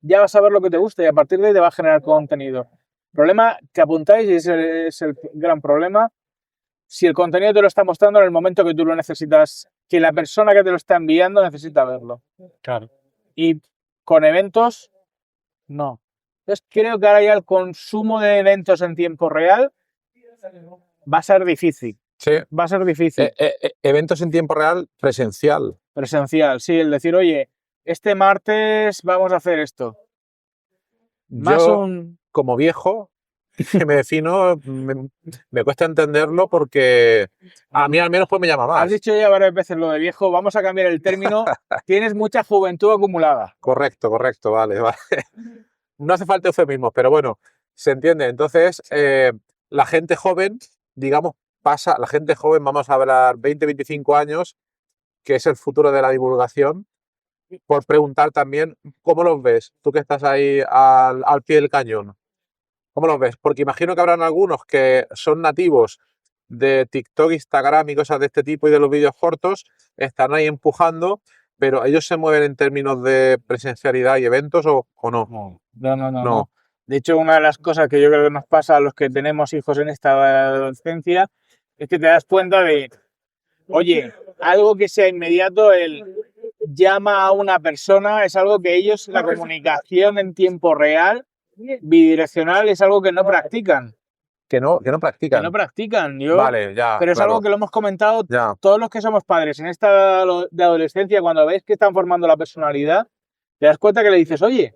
ya vas a ver lo que te gusta y a partir de ahí te va a generar contenido. El problema que apuntáis, y ese es el gran problema, si el contenido te lo está mostrando en el momento que tú lo necesitas, que la persona que te lo está enviando necesita verlo. Claro. Y con eventos, no. Entonces creo que ahora ya el consumo de eventos en tiempo real va a ser difícil. Sí. Va a ser difícil. Eventos en tiempo real presencial. Presencial, sí, el decir, oye, este martes vamos a hacer esto. Más Yo, un... como viejo, que me defino, me cuesta entenderlo porque a mí al menos pues me llama más. Has dicho ya varias veces lo de viejo, vamos a cambiar el término. Tienes mucha juventud acumulada. Correcto, vale. No hace falta eufemismos, pero bueno, se entiende. Entonces, la gente joven, digamos, la gente joven, vamos a hablar 20, 25 años, que es el futuro de la divulgación, por preguntar también, ¿cómo los ves? Tú que estás ahí al pie del cañón. ¿Cómo los ves? Porque imagino que habrán algunos que son nativos de TikTok, Instagram y cosas de este tipo y de los vídeos cortos, están ahí empujando, pero ellos se mueven en términos de presencialidad y eventos o no. No. De hecho, una de las cosas que yo creo que nos pasa a los que tenemos hijos en esta adolescencia es que te das cuenta de, oye, algo que sea inmediato, el llama a una persona, es algo que ellos, la comunicación en tiempo real, bidireccional, es algo que no practican. Que no practican. Que no practican. Vale, ya. Pero es claro. algo que lo hemos comentado Ya. todos los que somos padres en esta de adolescencia, cuando ves que están formando la personalidad, te das cuenta que le dices, oye,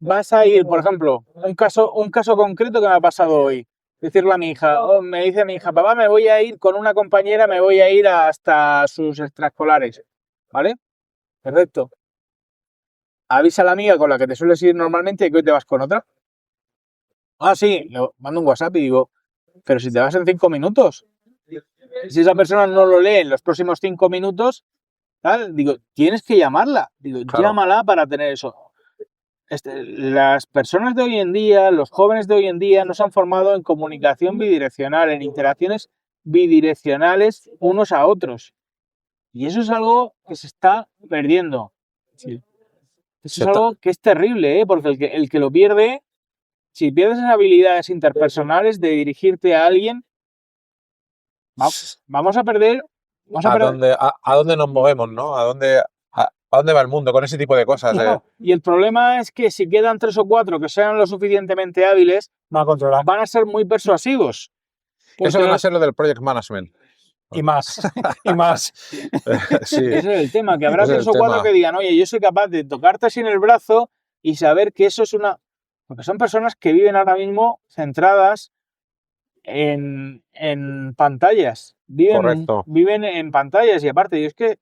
vas a ir, por ejemplo, un caso concreto que me ha pasado hoy. Decirle a mi hija, me dice mi hija, papá, me voy a ir con una compañera, me voy a ir hasta sus extraescolares. ¿Vale? Perfecto. Avisa a la amiga con la que te sueles ir normalmente que hoy te vas con otra. Ah, sí, le mando un WhatsApp y digo, pero si te vas en 5 minutos. Si esa persona no lo lee en los próximos 5 minutos, tal, digo, tienes que llamarla. Digo, claro. Llámala para tener eso. Las personas de hoy en día, los jóvenes de hoy en día, no se han formado en comunicación bidireccional, en interacciones bidireccionales unos a otros. Y eso es algo que se está perdiendo. Sí. Eso es algo que es terrible, porque el que lo pierde, si pierdes esas habilidades interpersonales de dirigirte a alguien, vamos a perder. ¿A dónde nos movemos, no? ¿A dónde va el mundo con ese tipo de cosas? No. Y el problema es que si quedan 3 o 4 que sean lo suficientemente hábiles, van a ser muy persuasivos. Eso va a ser lo del project management. Y más, y más. Sí. Ese es el tema, que habrá 3 o 4 que digan, oye, yo soy capaz de tocarte así en el brazo y saber que eso es una... Porque son personas que viven ahora mismo centradas en pantallas. Viven en pantallas y aparte, yo es que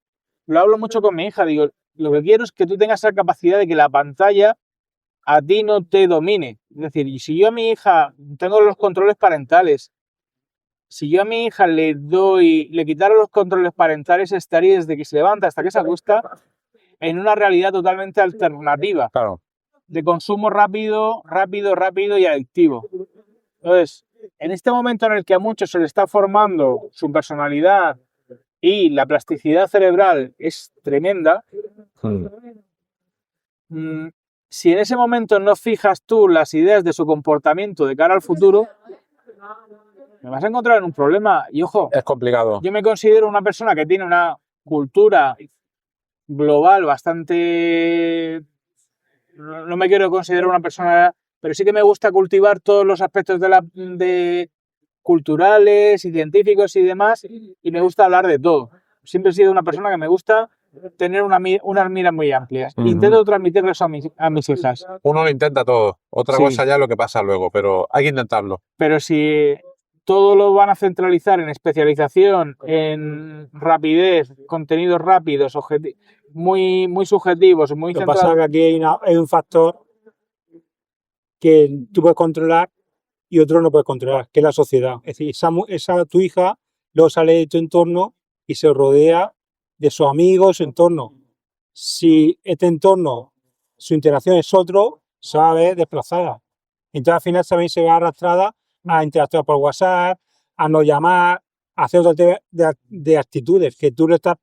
lo hablo mucho con mi hija, digo, lo que quiero es que tú tengas esa capacidad de que la pantalla a ti no te domine. Es decir, y si yo a mi hija tengo los controles parentales, si yo a mi hija le quitara los controles parentales, estaría desde que se levanta hasta que se acuesta en una realidad totalmente alternativa. Claro. De consumo rápido y adictivo. Entonces, en este momento en el que a muchos se les está formando su personalidad y la plasticidad cerebral es tremenda, si en ese momento no fijas tú las ideas de su comportamiento de cara al futuro, me vas a encontrar en un problema. Y ojo, es complicado. Yo me considero una persona que tiene una cultura global, bastante... No me quiero considerar una persona, pero sí que me gusta cultivar todos los aspectos de culturales y científicos y demás, y me gusta hablar de todo. Siempre he sido una persona que me gusta tener unas miras muy amplias. Intento transmitirlo eso a mis hijas. Uno lo intenta todo. Otra Sí. cosa ya es lo que pasa luego, pero hay que intentarlo. Pero si todo lo van a centralizar en especialización, en rapidez, contenidos rápidos, muy, muy subjetivos, muy Lo que pasa es centrados... que aquí hay un factor que tú puedes controlar y otro no puedes controlar, que es la sociedad. Es decir, tu hija luego sale de tu entorno y se rodea de sus amigos, su entorno. Si este entorno, su interacción es otro, se va a ver desplazada. Entonces al final también se ve arrastrada a interactuar por WhatsApp, a no llamar, a hacer otro tipo de actitudes que tú lo estás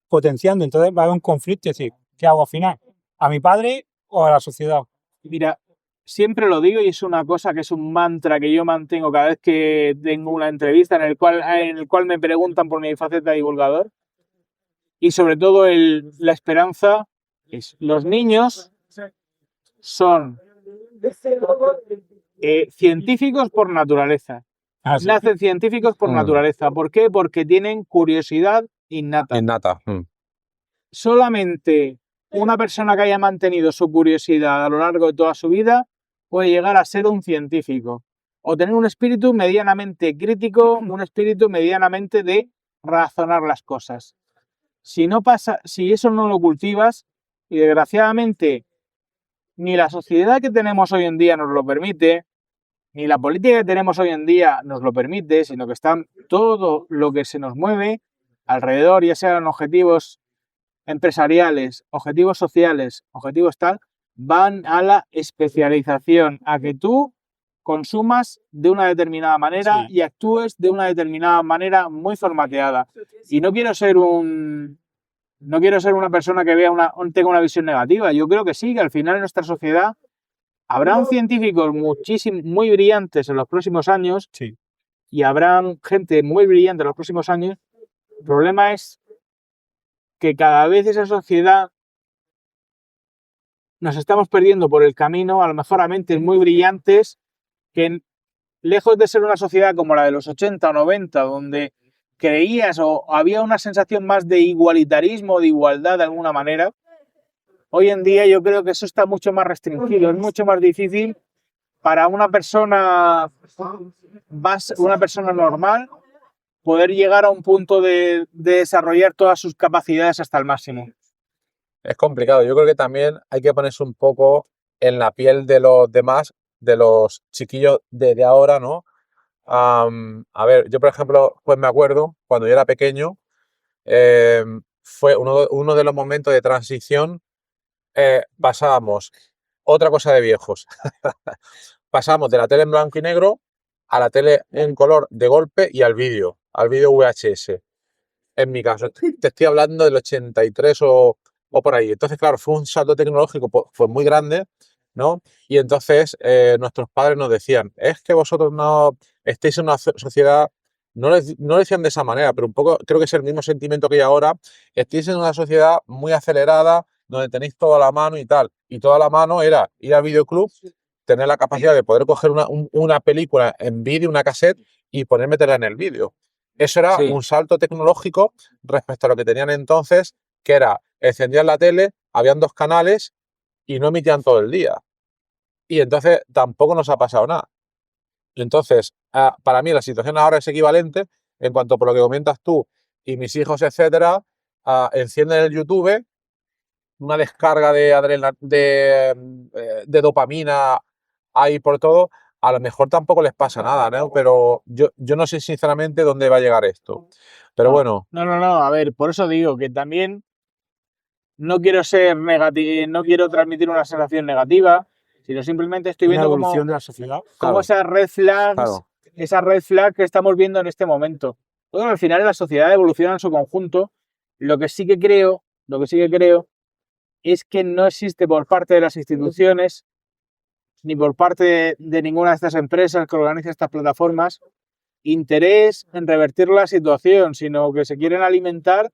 potenciando. Entonces va a haber un conflicto, es decir, ¿qué hago al final? ¿A mi padre o a la sociedad? Mira, siempre lo digo y es una cosa que es un mantra que yo mantengo cada vez que tengo una entrevista en el cual me preguntan por mi faceta de divulgador. Y sobre todo la esperanza es: los niños son científicos por naturaleza. Ah, sí. Nacen científicos por naturaleza. ¿Por qué? Porque tienen curiosidad innata. Innata. Solamente una persona que haya mantenido su curiosidad a lo largo de toda su vida puede llegar a ser un científico o tener un espíritu medianamente crítico, un espíritu medianamente de razonar las cosas. Si eso no lo cultivas, y desgraciadamente ni la sociedad que tenemos hoy en día nos lo permite, ni la política que tenemos hoy en día nos lo permite, sino que está todo lo que se nos mueve alrededor, ya sean objetivos empresariales, objetivos sociales, objetivos tal, van a la especialización, a que tú consumas de una determinada manera y actúes de una determinada manera muy formateada. Y no quiero ser una persona que tenga una visión negativa. Yo creo que sí, que al final en nuestra sociedad habrán científicos muy brillantes en los próximos años, Sí. y habrán gente muy brillante en los próximos años. El problema es que cada vez esa sociedad nos estamos perdiendo por el camino, a lo mejor a mentes muy brillantes, que lejos de ser una sociedad como la de los 80 o 90, donde creías o había una sensación más de igualitarismo, de igualdad de alguna manera, hoy en día yo creo que eso está mucho más restringido, es mucho más difícil para una persona normal poder llegar a un punto de desarrollar todas sus capacidades hasta el máximo. Es complicado. Yo creo que también hay que ponerse un poco en la piel de los demás, de los chiquillos de ahora, ¿no? A ver, yo por ejemplo, pues me acuerdo cuando yo era pequeño, fue uno de los momentos de transición. Pasábamos, otra cosa de viejos, pasábamos de la tele en blanco y negro a la tele en color de golpe y al vídeo VHS. En mi caso, te estoy hablando del 83 o por ahí. Entonces, claro, fue un salto tecnológico pues muy grande, ¿no? Y entonces nuestros padres nos decían, es que vosotros no estáis en una sociedad, no lo decían de esa manera, pero un poco creo que es el mismo sentimiento que hay ahora, estáis en una sociedad muy acelerada, donde tenéis toda la mano y tal. Y toda la mano era ir al videoclub, tener la capacidad de poder coger una película en vídeo, una cassette, y ponérmetela en el vídeo. Eso era un salto tecnológico respecto a lo que tenían entonces, que era, encendían la tele, habían 2 canales y no emitían todo el día. Y entonces tampoco nos ha pasado nada. Entonces, para mí la situación ahora es equivalente en cuanto por lo que comentas tú y mis hijos, etcétera, encienden el YouTube, una descarga de dopamina ahí por todo. A lo mejor tampoco les pasa nada, ¿no? Pero yo no sé sinceramente dónde va a llegar esto. Pero bueno. No, a ver, por eso digo que también no quiero ser negativo, no quiero transmitir una sensación negativa, sino simplemente estoy viendo la evolución de la sociedad. Como esas red flags, esas red flags que estamos viendo en este momento. Bueno, al final la sociedad evoluciona en su conjunto. Lo que sí que creo es que no existe por parte de las instituciones ni por parte de ninguna de estas empresas que organizan estas plataformas interés en revertir la situación, sino que se quieren alimentar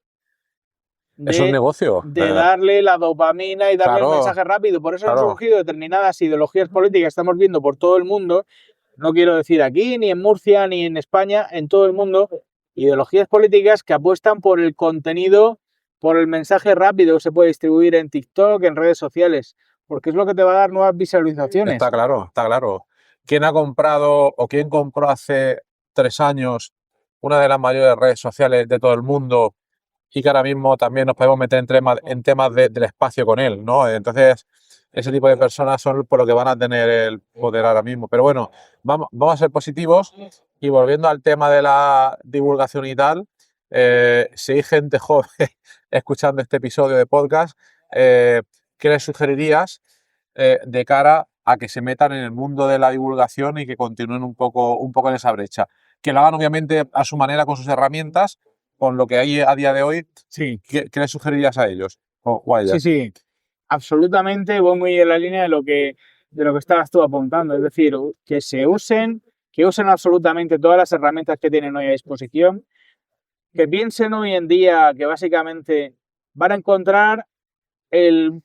Es un de, negocio. de darle la dopamina y darle el Claro, mensaje rápido. Por eso han claro. surgido determinadas ideologías políticas que estamos viendo por todo el mundo. No quiero decir aquí, ni en Murcia, ni en España, en todo el mundo. Ideologías políticas que apuestan por el contenido, por el mensaje rápido que se puede distribuir en TikTok, en redes sociales, porque es lo que te va a dar nuevas visualizaciones. Está claro, está claro. ¿Quién ha comprado o quién compró hace 3 años una de las mayores redes sociales de todo el mundo y que ahora mismo también nos podemos meter en temas del espacio con él, ¿no? Entonces, ese tipo de personas son por lo que van a tener el poder ahora mismo. Pero bueno, vamos a ser positivos y volviendo al tema de la divulgación y tal, si hay gente joven escuchando este episodio de podcast, ¿qué les sugerirías de cara a que se metan en el mundo de la divulgación y que continúen un poco en esa brecha? Que lo hagan obviamente a su manera con sus herramientas, con lo que hay a día de hoy. Sí. ¿Qué les sugerirías a ellos o a ellas? Sí, absolutamente voy muy en la línea de lo que estabas tú apuntando. Es decir, que usen absolutamente todas las herramientas que tienen hoy a disposición, que piensen hoy en día que básicamente van a encontrar el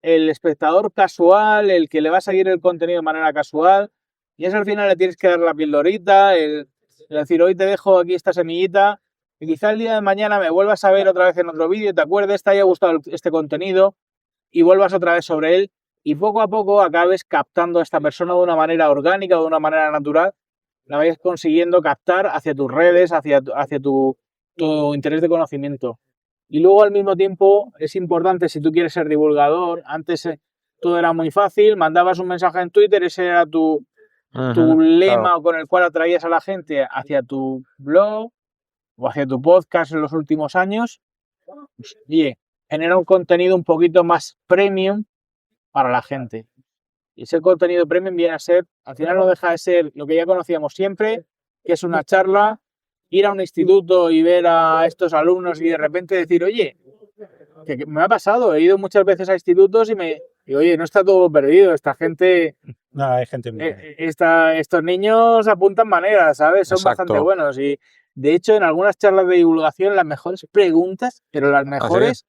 espectador casual, el que le va a seguir el contenido de manera casual, y es al final le tienes que dar la pildorita, el decir, hoy te dejo aquí esta semillita, y quizá el día de mañana me vuelvas a ver otra vez en otro vídeo, te acuerdes, te haya gustado este contenido, y vuelvas otra vez sobre él, y poco a poco acabes captando a esta persona de una manera orgánica, de una manera natural, la vayas consiguiendo captar hacia tus redes, hacia tu interés de conocimiento. Y luego al mismo tiempo es importante, si tú quieres ser divulgador, antes todo era muy fácil, mandabas un mensaje en Twitter, ese era tu lema, claro. con el cual atraías a la gente hacia tu blog o hacia tu podcast en los últimos años. Pues, oye, genera un contenido un poquito más premium para la gente. Y ese contenido premium viene a ser, al final no deja de ser lo que ya conocíamos siempre, que es una charla, ir a un instituto y ver a estos alumnos y de repente decir, oye, que me ha pasado, he ido muchas veces a institutos y oye, no está todo perdido, esta gente, No, hay gente muy buena. estos niños apuntan maneras, ¿sabes? Son Exacto. bastante buenos y de hecho en algunas charlas de divulgación las mejores preguntas, pero las mejores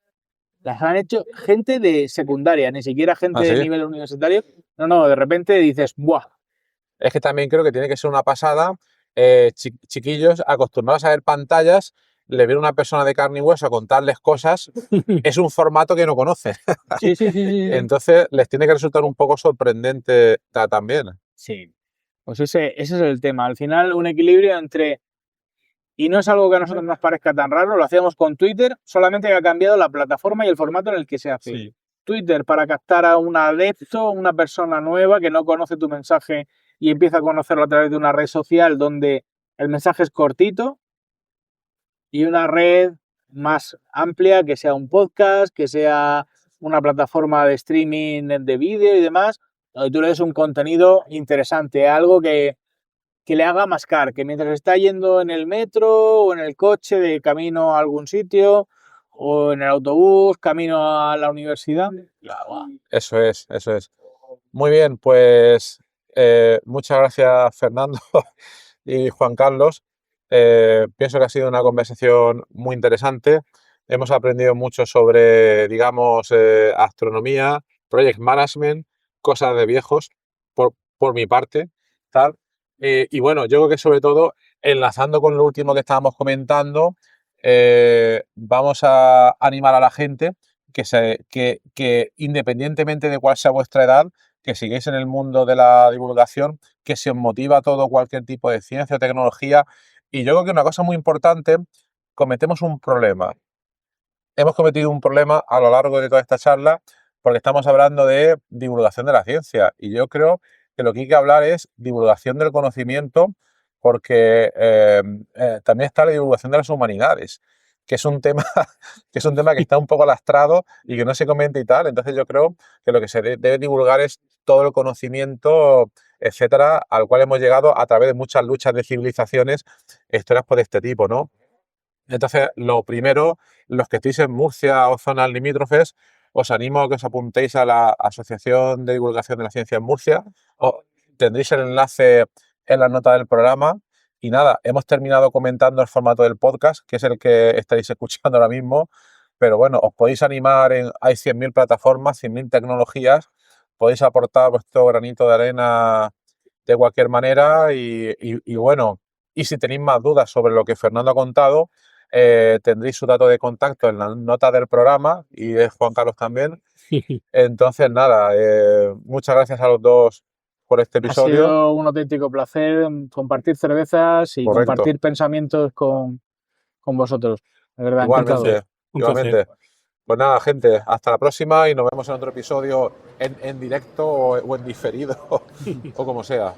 las han hecho gente de secundaria, ni siquiera gente de nivel universitario. No, de repente dices, ¡buah! Es que también creo que tiene que ser una pasada, chiquillos acostumbrados a ver pantallas, le viene una persona de carne y hueso a contarles cosas, es un formato que no conocen. Sí. Entonces les tiene que resultar un poco sorprendente también. Sí, pues ese es el tema. Al final, un equilibrio entre, y no es algo que a nosotros nos parezca tan raro, lo hacíamos con Twitter, solamente que ha cambiado la plataforma y el formato en el que se hace. Sí. Twitter para captar a un adepto, una persona nueva que no conoce tu mensaje y empieza a conocerlo a través de una red social donde el mensaje es cortito, y una red más amplia, que sea un podcast, que sea una plataforma de streaming de vídeo y demás, donde tú le des un contenido interesante, algo que le haga mascar, que mientras está yendo en el metro o en el coche de camino a algún sitio o en el autobús, camino a la universidad. Eso es. Muy bien, pues muchas gracias Fernando y Juan Carlos. Pienso que ha sido una conversación muy interesante. Hemos aprendido mucho sobre, digamos, astronomía, project management, cosas de viejos, por mi parte, tal. Y bueno, yo creo que sobre todo, enlazando con lo último que estábamos comentando, vamos a animar a la gente que independientemente de cuál sea vuestra edad, que sigáis en el mundo de la divulgación, que se os motiva todo cualquier tipo de ciencia o tecnología. Y yo creo que una cosa muy importante, cometemos un problema. Hemos cometido un problema a lo largo de toda esta charla porque estamos hablando de divulgación de la ciencia. Y yo creo que lo que hay que hablar es divulgación del conocimiento porque también está la divulgación de las humanidades, que es un tema que está un poco lastrado y que no se comenta y tal. Entonces yo creo que lo que se debe divulgar es todo el conocimiento, etcétera, al cual hemos llegado a través de muchas luchas de civilizaciones, historias por este tipo, ¿no? Entonces, lo primero, los que estéis en Murcia o zonas limítrofes, os animo a que os apuntéis a la Asociación de Divulgación de la Ciencia en Murcia. Tendréis el enlace en la nota del programa. Y nada, hemos terminado comentando el formato del podcast, que es el que estáis escuchando ahora mismo. pero bueno, os podéis animar, hay 100.000 plataformas, 100.000 tecnologías, podéis aportar vuestro granito de arena de cualquier manera y bueno, y si tenéis más dudas sobre lo que Fernando ha contado, tendréis su dato de contacto en la nota del programa y de Juan Carlos también. Entonces, nada, muchas gracias a los dos por este Ha episodio. sido un auténtico placer compartir cervezas y Correcto. compartir pensamientos con vosotros. De verdad, encantado. Igualmente, Un placer. igualmente. Pues nada, gente, hasta la próxima y nos vemos en otro episodio en directo o en diferido o como sea.